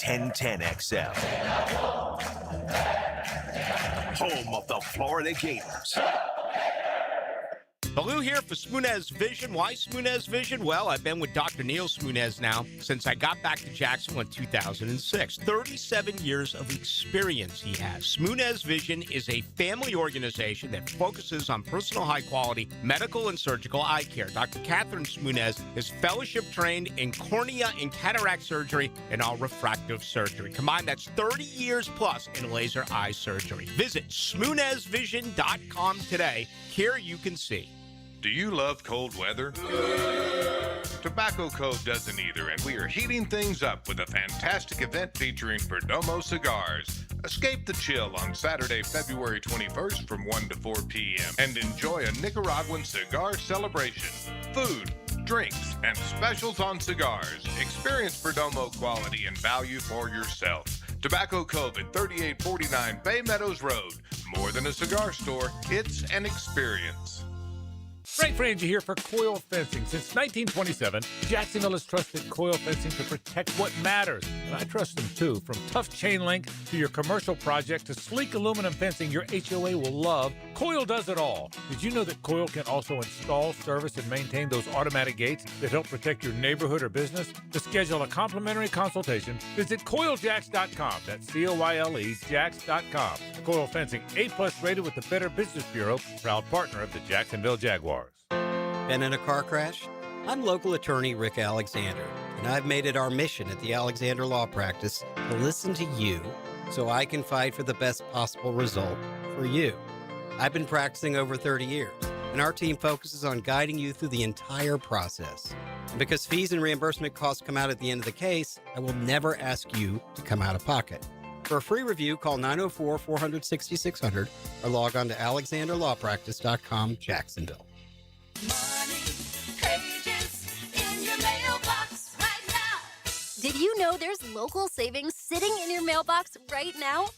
1010XL. Home of the Florida Gators. Baloo here for Smunez Vision. Why Smunez Vision? Well, I've been with Dr. Neil Smunez now since I got back to Jacksonville in 2006. 37 years of experience he has. Smunez Vision is a family organization that focuses on personal high-quality medical and surgical eye care. Dr. Catherine Smunez is fellowship-trained in cornea and cataract surgery and all refractive surgery. Combined, that's 30 years plus in laser eye surgery. Visit SmunezVision.com today. Care you can see. Do you love cold weather? Tobacco Code doesn't either, and we are heating things up with a fantastic event featuring Perdomo Cigars. Escape the chill on Saturday, February 21st from 1 to 4 p.m. and enjoy a Nicaraguan cigar celebration. Food, drinks, and specials on cigars. Experience Perdomo quality and value for yourself. Tobacco Cove at 3849 Bay Meadows Road. More than a cigar store, it's an experience. Frank Frangie here for Coil Fencing. Since 1927, Jacksonville has trusted Coil Fencing to protect what matters. And I trust them too. From tough chain link to your commercial project to sleek aluminum fencing your HOA will love, Coil does it all. Did you know that Coil can also install, service, and maintain those automatic gates that help protect your neighborhood or business? To schedule a complimentary consultation, visit CoilJacks.com. That's COYLE Jacks.com. Coil Fencing, A+ rated with the Better Business Bureau, proud partner of the Jacksonville Jaguars. Been in a car crash? I'm local attorney Rick Alexander, and I've made it our mission at the Alexander Law Practice to listen to you so I can fight for the best possible result for you. I've been practicing over 30 years, and our team focuses on guiding you through the entire process. And because fees and reimbursement costs come out at the end of the case, I will never ask you to come out of pocket. For a free review, call 904-400-6600 or log on to alexanderlawpractice.com, Jacksonville. Did you know there's local savings sitting in your mailbox right now?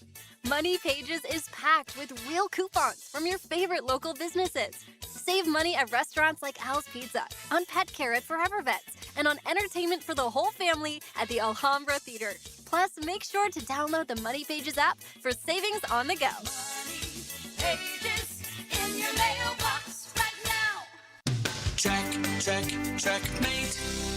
Money Pages is packed with real coupons from your favorite local businesses. Save money at restaurants like Al's Pizza, on pet care at Forever Vets, and on entertainment for the whole family at the Alhambra Theater. Plus, make sure to download the Money Pages app for savings on the go. Money Pages in your mailbox right now. Checkmate.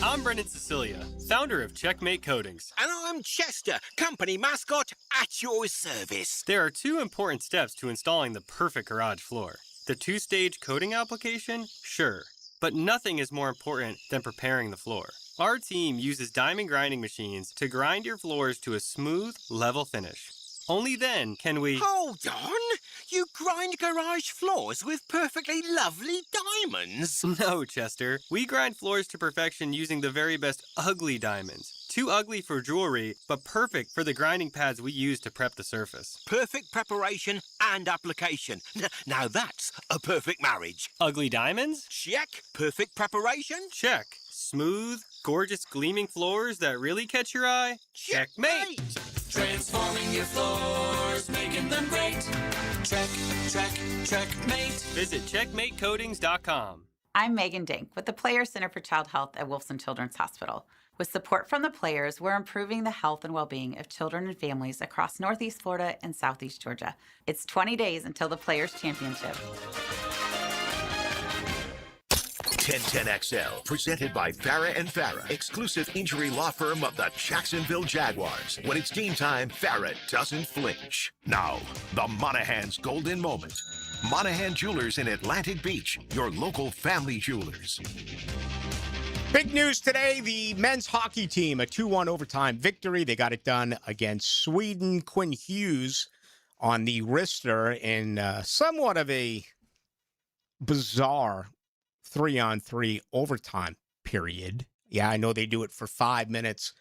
I'm Brendan Cecilia, founder of Checkmate Coatings. And I'm Chester, company mascot at your service. There are two important steps to installing the perfect garage floor. The two-stage coating application? Sure. But nothing is more important than preparing the floor. Our team uses diamond grinding machines to grind your floors to a smooth, level finish. Only then can we... Hold on! You grind garage floors with perfectly lovely diamonds? No, Chester. We grind floors to perfection using the very best ugly diamonds. Too ugly for jewelry, but perfect for the grinding pads we use to prep the surface. Perfect preparation and application. Now that's a perfect marriage. Ugly diamonds? Check. Perfect preparation? Check. Smooth, gorgeous gleaming floors that really catch your eye? Checkmate! Transforming your floors, making them great. Checkmate. Visit checkmatecoatings.com. I'm Megan Dink with the Players Center for Child Health at Wolfson Children's Hospital. With support from the players, we're improving the health and well-being of children and families across Northeast Florida and Southeast Georgia. It's 20 days until the Players' Championship. 1010XL, presented by Farah and Farah, exclusive injury law firm of the Jacksonville Jaguars. When it's game time, Farah doesn't flinch. Now, the Monahan's golden moment. Monahan Jewelers in Atlantic Beach, your local family jewelers. Big news today, the men's hockey team, a 2-1 overtime victory. They got it done against Sweden. Quinn Hughes on the wrister in somewhat of a bizarre 3-on-3 overtime period. Yeah, I know they do it for 5 minutes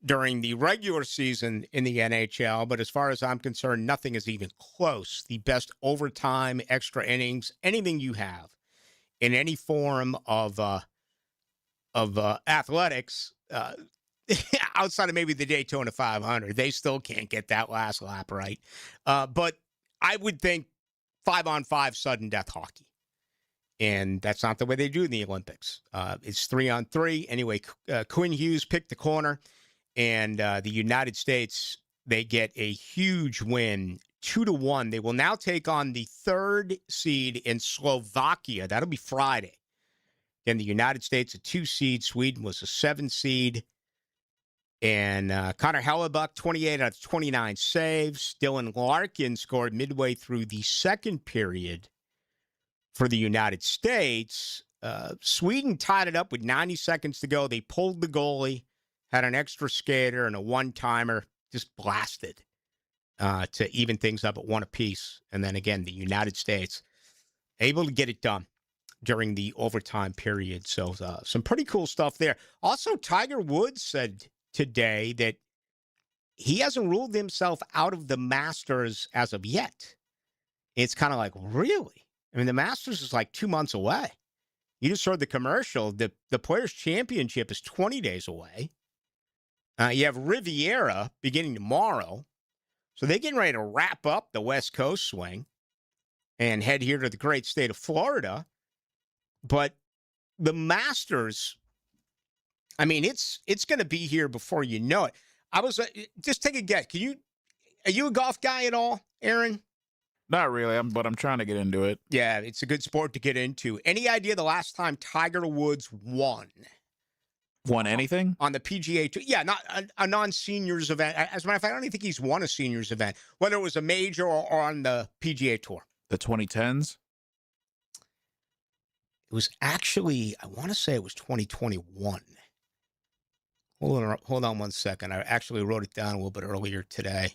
during the regular season in the NHL, but as far as I'm concerned, nothing is even close. The best overtime, extra innings, anything you have in any form of athletics, outside of maybe the Daytona 500, they still can't get that last lap right. But I would think 5-on-5 sudden death hockey. And that's not the way they do it in the Olympics. It's 3-on-3. Anyway, Quinn Hughes picked the corner, and the United States, they get a huge win, 2-1. They will now take on the 3rd seed in Slovakia. That'll be Friday. Then the United States, a 2 seed. Sweden was a 7 seed. And Connor Hellebuck, 28 out of 29 saves. Dylan Larkin scored midway through the second period for the United States. Sweden tied it up with 90 seconds to go. They pulled the goalie, had an extra skater and a one-timer, just blasted to even things up at 1 apiece. And then again, the United States able to get it done during the overtime period. So some pretty cool stuff there. Also, Tiger Woods said today that he hasn't ruled himself out of the Masters as of yet. It's kind of like, really? I mean, the Masters is like 2 months away. You just heard the commercial. The Players' Championship is 20 days away. You have Riviera beginning tomorrow. So they're getting ready to wrap up the West Coast swing and head here to the great state of Florida. But the Masters, I mean, it's going to be here before you know it. I was just take a guess. Are you a golf guy at all, Aaron? Not really, but I'm trying to get into it. Yeah, it's a good sport to get into. Any idea the last time Tiger Woods won? Won anything? On the PGA Tour? Yeah, not a non-seniors event. As a matter of fact, I don't even think he's won a seniors event, whether it was a major or on the PGA Tour. The 2010s? It was actually, I want to say it was 2021. Hold on 1 second. I actually wrote it down a little bit earlier today.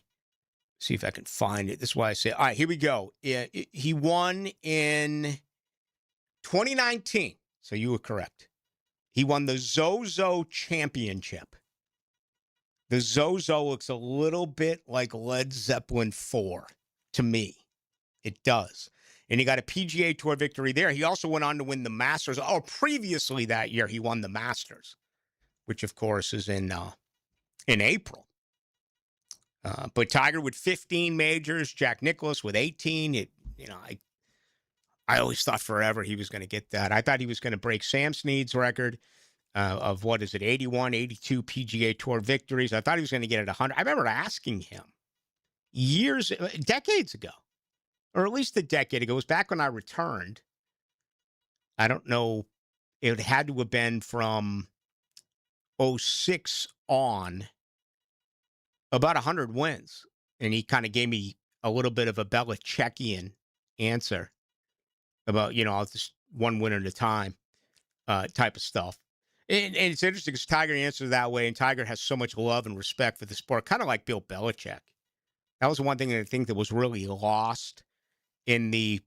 See if I can find it. This is why I say, all right, here we go. He won in 2019. So you were correct. He won the Zozo Championship. The Zozo looks a little bit like Led Zeppelin 4 to me. It does. And he got a PGA Tour victory there. He also went on to win the Masters. Oh, previously that year, he won the Masters, which, of course, is in April. But Tiger with 15 majors, Jack Nicklaus with 18. I always thought forever he was going to get that. I thought he was going to break Sam Snead's record of, 81, 82 PGA Tour victories. I thought he was going to get it 100. I remember asking him decades ago, or at least a decade ago. It was back when I returned. I don't know. It had to have been from 06 on. About 100 wins. And he kind of gave me a little bit of a Belichickian answer about, just one win at a time type of stuff. And it's interesting because Tiger answered that way, and Tiger has so much love and respect for the sport, kind of like Bill Belichick. That was one thing that I think that was really lost in the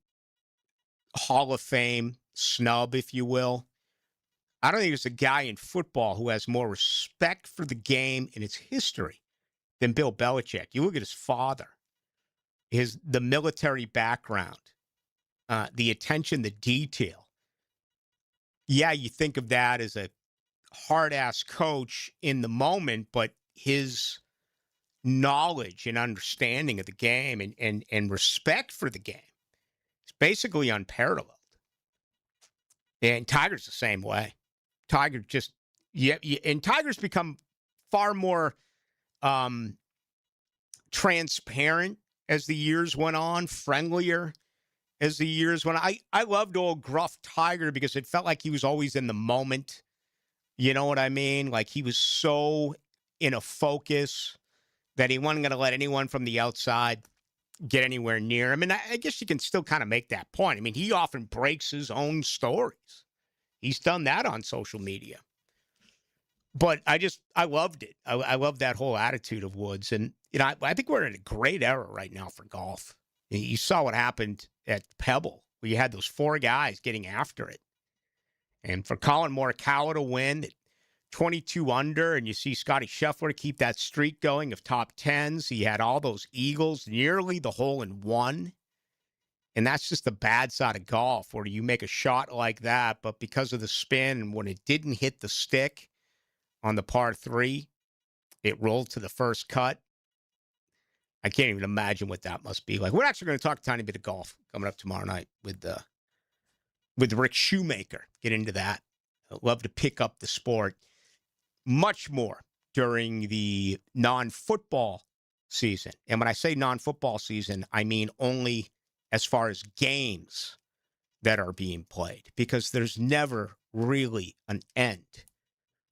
Hall of Fame snub, if you will. I don't think there's a guy in football who has more respect for the game and its history than Bill Belichick. You look at his father, the military background, the attention, the detail. Yeah, you think of that as a hard-ass coach in the moment, but his knowledge and understanding of the game and respect for the game is basically unparalleled. And Tiger's the same way. Tiger just, and Tiger's become far more transparent as the years went on, friendlier as the years went on. I loved old gruff Tiger because it felt like he was always in the moment. You know what I mean? Like he was so in a focus that he wasn't going to let anyone from the outside get anywhere near him. And I guess you can still kind of make that point. I mean, he often breaks his own stories. He's done that on social media. But I loved it. I loved that whole attitude of Woods. And, I think we're in a great era right now for golf. You saw what happened at Pebble, where you had those four guys getting after it. And for Colin Morikawa to win 22 under, and you see Scotty Scheffler keep that streak going of top 10s. He had all those eagles, nearly the hole in one. And that's just the bad side of golf, where you make a shot like that, but because of the spin and when it didn't hit the stick on the par 3, it rolled to the first cut. I can't even imagine what that must be like. We're actually going to talk a tiny bit of golf coming up tomorrow night with Rick Shoemaker. Get into that. I'd love to pick up the sport much more during the non-football season. And when I say non-football season, I mean only as far as games that are being played, because there's never really an end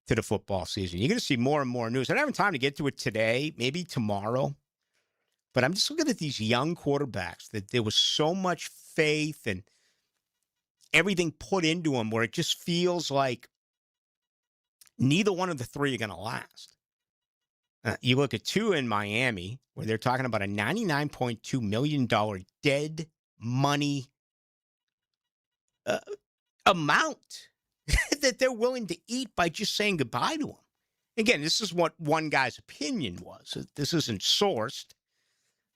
to the football season. You're going to see more and more news. I don't have time to get to it today, maybe tomorrow, but I'm just looking at these young quarterbacks that there was so much faith and everything put into them where it just feels like neither one of the three are going to last. You look at two in Miami, where they're talking about a $99.2 million dead money amount that they're willing to eat by just saying goodbye to him. Again, this is what one guy's opinion was. This isn't sourced,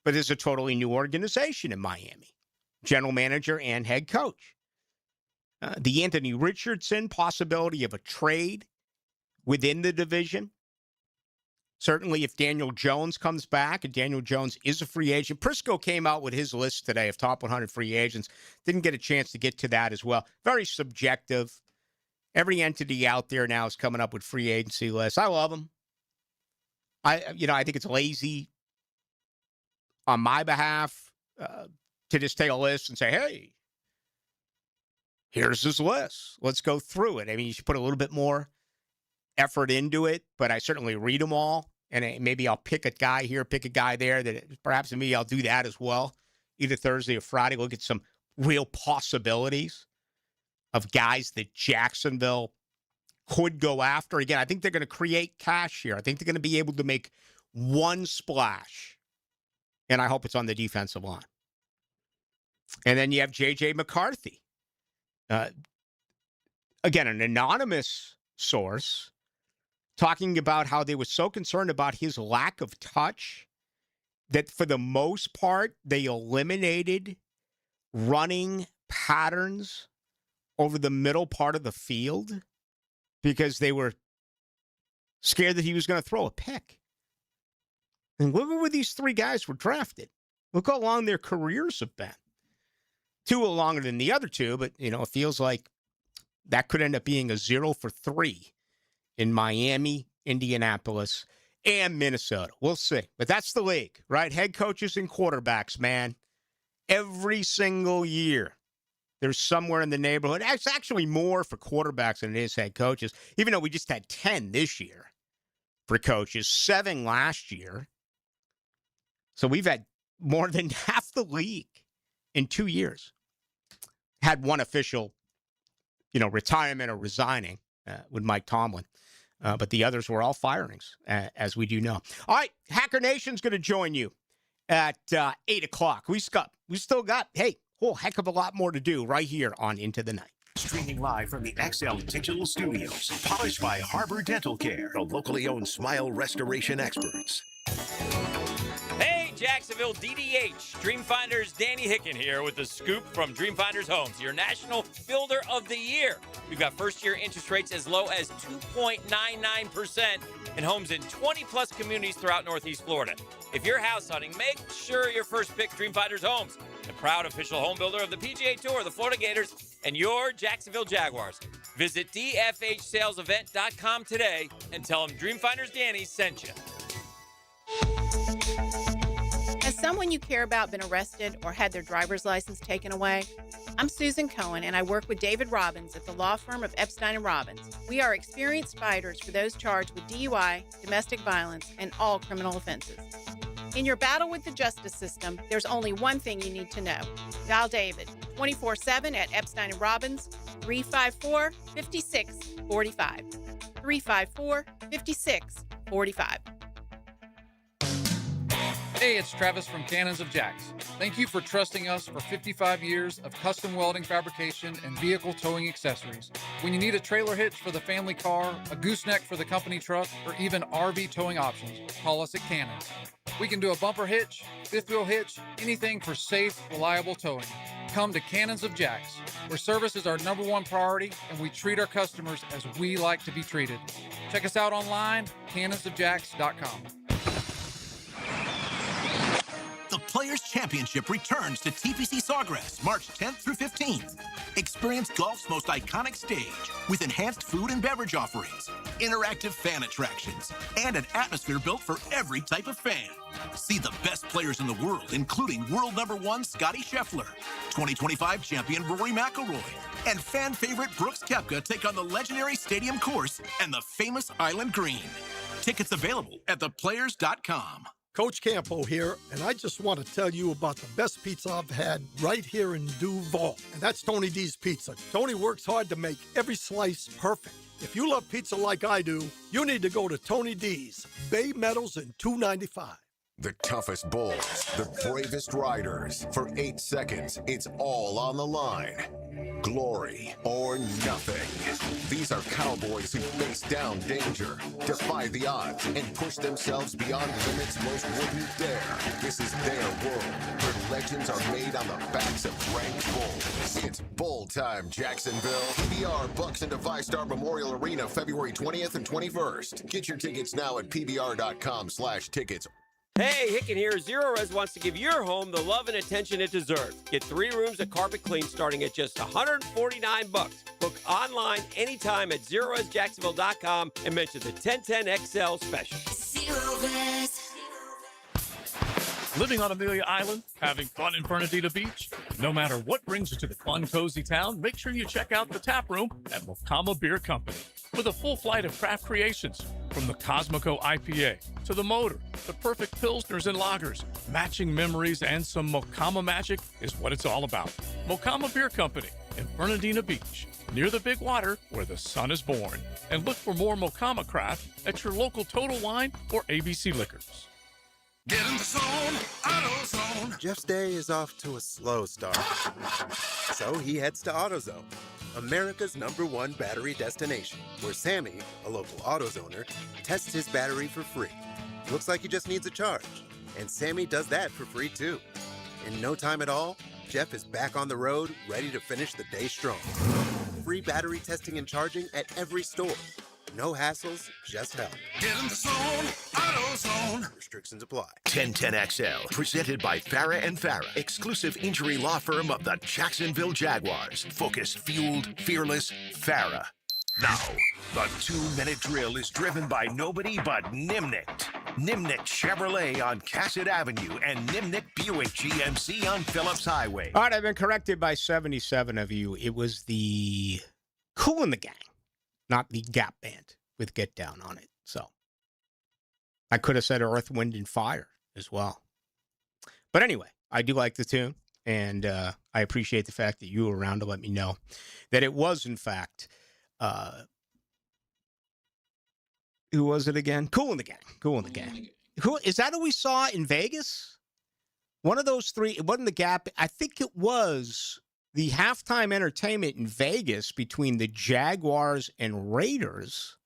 but there's a totally new organization in Miami, general manager and head coach. The Anthony Richardson possibility of a trade within the division. Certainly, if Daniel Jones comes back, and Daniel Jones is a free agent. Prisco came out with his list today of top 100 free agents. Didn't get a chance to get to that as well. Very subjective. Every entity out there now is coming up with free agency lists. I love them. I think it's lazy on my behalf to just take a list and say, hey, here's his list. Let's go through it. I mean, you should put a little bit more effort into it, but I certainly read them all. And maybe I'll pick a guy here, pick a guy there. That perhaps maybe I'll do that as well, either Thursday or Friday. Look at some real possibilities of guys that Jacksonville could go after. Again, I think they're going to create cash here. I think they're going to be able to make one splash, and I hope it's on the defensive line. And then you have J.J. McCarthy. Again, an anonymous source talking about how they were so concerned about his lack of touch that for the most part, they eliminated running patterns over the middle part of the field because they were scared that he was going to throw a pick. And look at where these three guys were drafted. Look how long their careers have been. Two are longer than the other two, but, it feels like that could end up being a 0 for 3 in Miami, Indianapolis, and Minnesota. We'll see. But that's the league, right? Head coaches and quarterbacks, man. Every single year, there's somewhere in the neighborhood. It's actually more for quarterbacks than it is head coaches, even though we just had 10 this year for coaches, 7 last year. So we've had more than half the league in 2 years. Had one official, retirement or resigning with Mike Tomlin. But the others were all firings, as we do know. All right, Hacker Nation's going to join you at 8 o'clock. We still got, a whole heck of a lot more to do right here on Into the Night. Streaming live from the XL Digital Studios. Polished by Harbor Dental Care, the locally owned smile restoration experts. Hey, Jacksonville DDH. Dreamfinders Danny Hicken here with the scoop from Dreamfinders Homes, your national builder of the year. We've got first-year interest rates as low as 2.99% in homes in 20-plus communities throughout Northeast Florida. If you're house hunting, make sure your first pick Dreamfinders Homes, the proud official home builder of the PGA Tour, the Florida Gators, and your Jacksonville Jaguars. Visit dfhsalesevent.com today and tell them Dreamfinders Danny sent you. Has someone you care about been arrested or had their driver's license taken away? I'm Susan Cohen, and I work with David Robbins at the law firm of Epstein & Robbins. We are experienced fighters for those charged with DUI, domestic violence, and all criminal offenses. In your battle with the justice system, there's only one thing you need to know. Dial David 24/7 at Epstein & Robbins, 354-5645. 354-5645. Hey, it's Travis from Cannons of Jacks. Thank you for trusting us for 55 years of custom welding fabrication and vehicle towing accessories. When you need a trailer hitch for the family car, a gooseneck for the company truck, or even RV towing options, call us at Cannons. We can do a bumper hitch, fifth wheel hitch, anything for safe, reliable towing. Come to Cannons of Jacks, where service is our #1 priority and we treat our customers as we like to be treated. Check us out online, cannonsofjacks.com. The Players' Championship returns to TPC Sawgrass March 10th through 15th. Experience golf's most iconic stage with enhanced food and beverage offerings, interactive fan attractions, and an atmosphere built for every type of fan. See the best players in the world, including world #1 Scotty Scheffler, 2025 champion Rory McIlroy, and fan favorite Brooks Koepka take on the legendary Stadium Course and the famous Island Green. Tickets available at theplayers.com. Coach Campo here, and I just want to tell you about the best pizza I've had right here in Duval, and that's Tony D's Pizza. Tony works hard to make every slice perfect. If you love pizza like I do, you need to go to Tony D's, Bay Meadows and 295. The toughest bulls, the bravest riders. For 8 seconds, it's all on the line. Glory or nothing. These are cowboys who face down danger, defy the odds, and push themselves beyond limits most wouldn't dare. This is their world, where legends are made on the backs of ranked bulls. It's bull time, Jacksonville. PBR Bucks into ViStar Memorial Arena February 20th and 21st. Get your tickets now at pbr.com/tickets. Hey, Hicken here. Zero Res wants to give your home the love and attention it deserves. Get 3 rooms of carpet clean starting at just $149. Book online anytime at ZeroResJacksonville.com and mention the 1010XL special. Zero Res. Living on Amelia Island, having fun in Fernandina Beach? No matter what brings you to the fun, cozy town, make sure you check out the tap room at Mokama Beer Company. With a full flight of craft creations, from the Cosmico IPA to the Motor, the perfect pilsners and lagers, matching memories and some Mokama magic is what it's all about. Mokama Beer Company in Fernandina Beach, near the big water where the sun is born. And look for more Mokama craft at your local Total Wine or ABC Liquors. Get in the zone, AutoZone. Jeff's day is off to a slow start. So he heads to AutoZone, America's #1 battery destination, where Sammy, a local AutoZoner, tests his battery for free. Looks like he just needs a charge. And Sammy does that for free too. In no time at all, Jeff is back on the road, ready to finish the day strong. Free battery testing and charging at every store. No hassles, just help. Get in the zone, AutoZone. Restrictions apply. 1010XL, presented by Farah and Farah, exclusive injury law firm of the Jacksonville Jaguars. Focused, fueled, fearless, Farah. Now, the 2-minute drill is driven by nobody but Nimnicht. Nimnicht Chevrolet on Cassett Avenue and Nimnicht Buick GMC on Phillips Highway. All right, I've been corrected by 77 of you. It was the Kool and the Gang, not the Gap Band with Get Down on it. So I could have said Earth, Wind, and Fire as well. But anyway, I do like the tune, and I appreciate the fact that you were around to let me know that it was, in fact, who was it again? Kool and the Gang. Kool and the Gang. Who is that? Who we saw in Vegas? One of those three. It wasn't the Gap. I think it was the halftime entertainment in Vegas between the Jaguars and Raiders.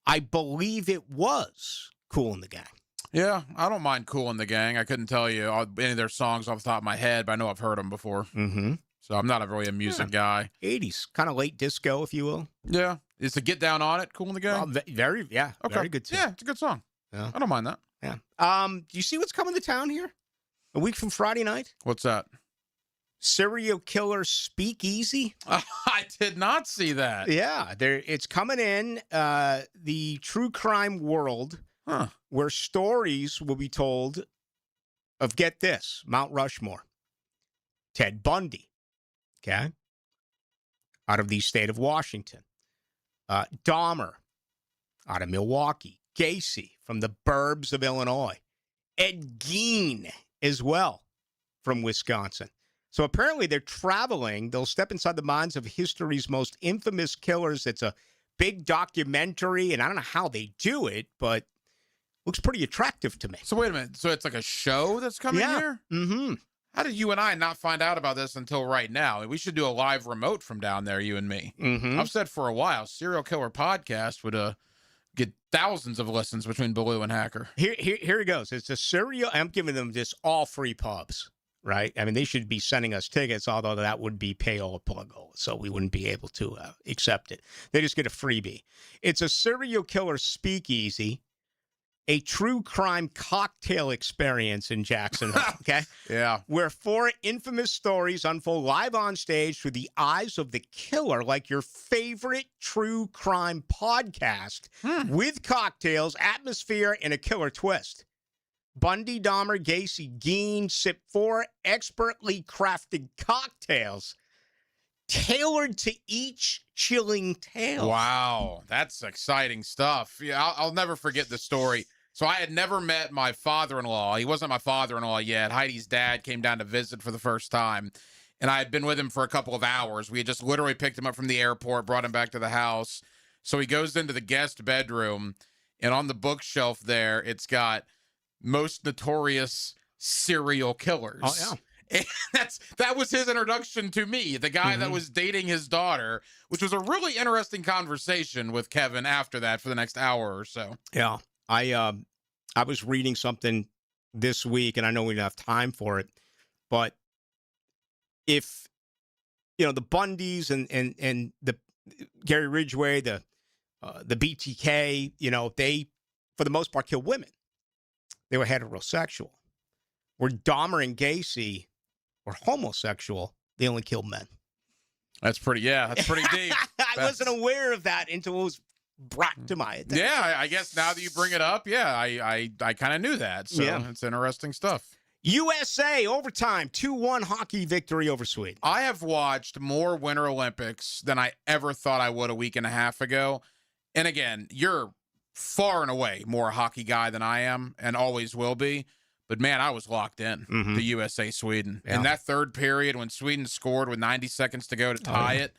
I believe it was Kool and the Gang. Yeah, I don't mind Kool and the Gang. I couldn't tell you any of their songs off the top of my head, but I know I've heard them before. Mm-hmm. So I'm not really a music guy. 80s, kind of late disco, if you will. Yeah. Is to Get Down on it Kool and the Gang? Very good too. Yeah, it's a good song. Yeah. I don't mind that. Yeah. Do you see what's coming to town here? A week from Friday night? What's that? Serial Killer Speakeasy. I did not see that. Yeah, it's coming in the true crime world where stories will be told of, get this, Mount Rushmore, Ted Bundy, okay, out of the state of Washington, Dahmer out of Milwaukee, Gacy from the burbs of Illinois, Ed Gein as well from Wisconsin. So apparently they're traveling. They'll step inside the minds of history's most infamous killers. It's a big documentary, and I don't know how they do it, but looks pretty attractive to me. So wait a minute. So it's like a show that's coming here? Mm-hmm. How did you and I not find out about this until right now? We should do a live remote from down there, you and me. Mm-hmm. I've said for a while, Serial Killer Podcast would get thousands of listens between Baloo and Hacker. Here it goes. It's a serial. I'm giving them this all free pubs, right? I mean, they should be sending us tickets, although that would be payola pluggo, so we wouldn't be able to accept it. They just get a freebie. It's a serial killer speakeasy, a true crime cocktail experience in Jacksonville, okay? Yeah. Where 4 infamous stories unfold live on stage through the eyes of the killer, like your favorite true crime podcast, with cocktails, atmosphere, and a killer twist. Bundy, Dahmer, Gacy, Gein sip 4 expertly crafted cocktails tailored to each chilling tale. Wow, that's exciting stuff. Yeah, I'll never forget the story. So I had never met my father-in-law. He wasn't my father-in-law yet. Heidi's dad came down to visit for the first time, and I had been with him for a couple of hours. We had just literally picked him up from the airport, brought him back to the house. So he goes into the guest bedroom, and on the bookshelf there, it's got most notorious serial killers. Oh, yeah. And that was his introduction to me, the guy that was dating his daughter, which was a really interesting conversation with Kevin after that for the next hour or so. Yeah. I was reading something this week, and I know we don't have time for it, but if, the Bundys and the Gary Ridgway, the BTK, they, for the most part, kill women. They were heterosexual. Where Dahmer and Gacy were homosexual, they only killed men. That's pretty deep. I wasn't aware of that until it was brought to my attention. Yeah, I guess now that you bring it up, I kind of knew that. So it's interesting stuff. USA overtime 2-1 hockey victory over Sweden. I have watched more Winter Olympics than I ever thought I would a week and a half ago. And again, you're far and away more a hockey guy than I am and always will be. But, man, I was locked in to USA-Sweden. Yeah. In that third period when Sweden scored with 90 seconds to go to tie it.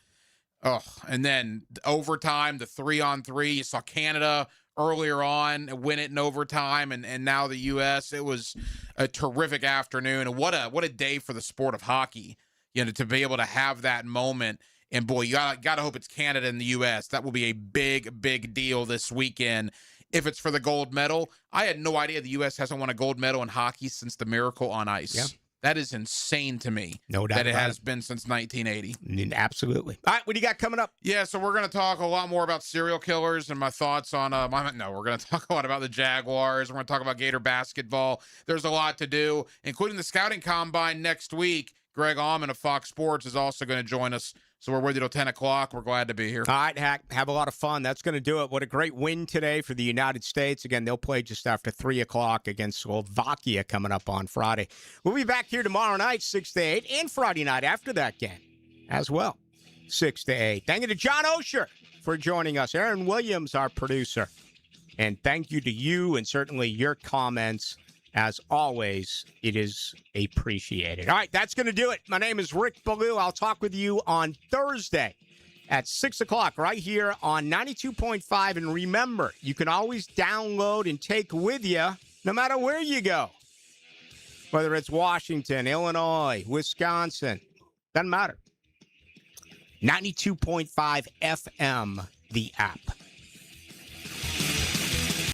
Oh, and then overtime, the 3-on-3. You saw Canada earlier on win it in overtime, and now the U.S. It was a terrific afternoon. And what a day for the sport of hockey, to be able to have that moment. And, boy, you got to hope it's Canada and the U.S. That will be a big, big deal this weekend. If it's for the gold medal, I had no idea the U.S. hasn't won a gold medal in hockey since the Miracle on Ice. Yeah. That is insane to me. No doubt that it about has been since 1980. Absolutely. All right, what do you got coming up? Yeah, so we're going to talk a lot more about serial killers and my thoughts on we're going to talk a lot about the Jaguars. We're going to talk about Gator basketball. There's a lot to do, including the scouting combine next week. Greg Allman of Fox Sports is also going to join us. So we're with you till 10 o'clock. We're glad to be here. All right, Hack. Have a lot of fun. That's going to do it. What a great win today for the United States. Again, they'll play just after 3 o'clock against Slovakia coming up on Friday. We'll be back here tomorrow night, 6 to 8, and Friday night after that game as well, 6 to 8. Thank you to John Osher for joining us. Aaron Williams, our producer. And thank you to you and certainly your comments. As always, it is appreciated. All right, that's going to do it. My name is Rick Ballou. I'll talk with you on Thursday at 6 o'clock right here on 92.5. And remember, you can always download and take with you no matter where you go. Whether it's Washington, Illinois, Wisconsin, doesn't matter. 92.5 FM, the app.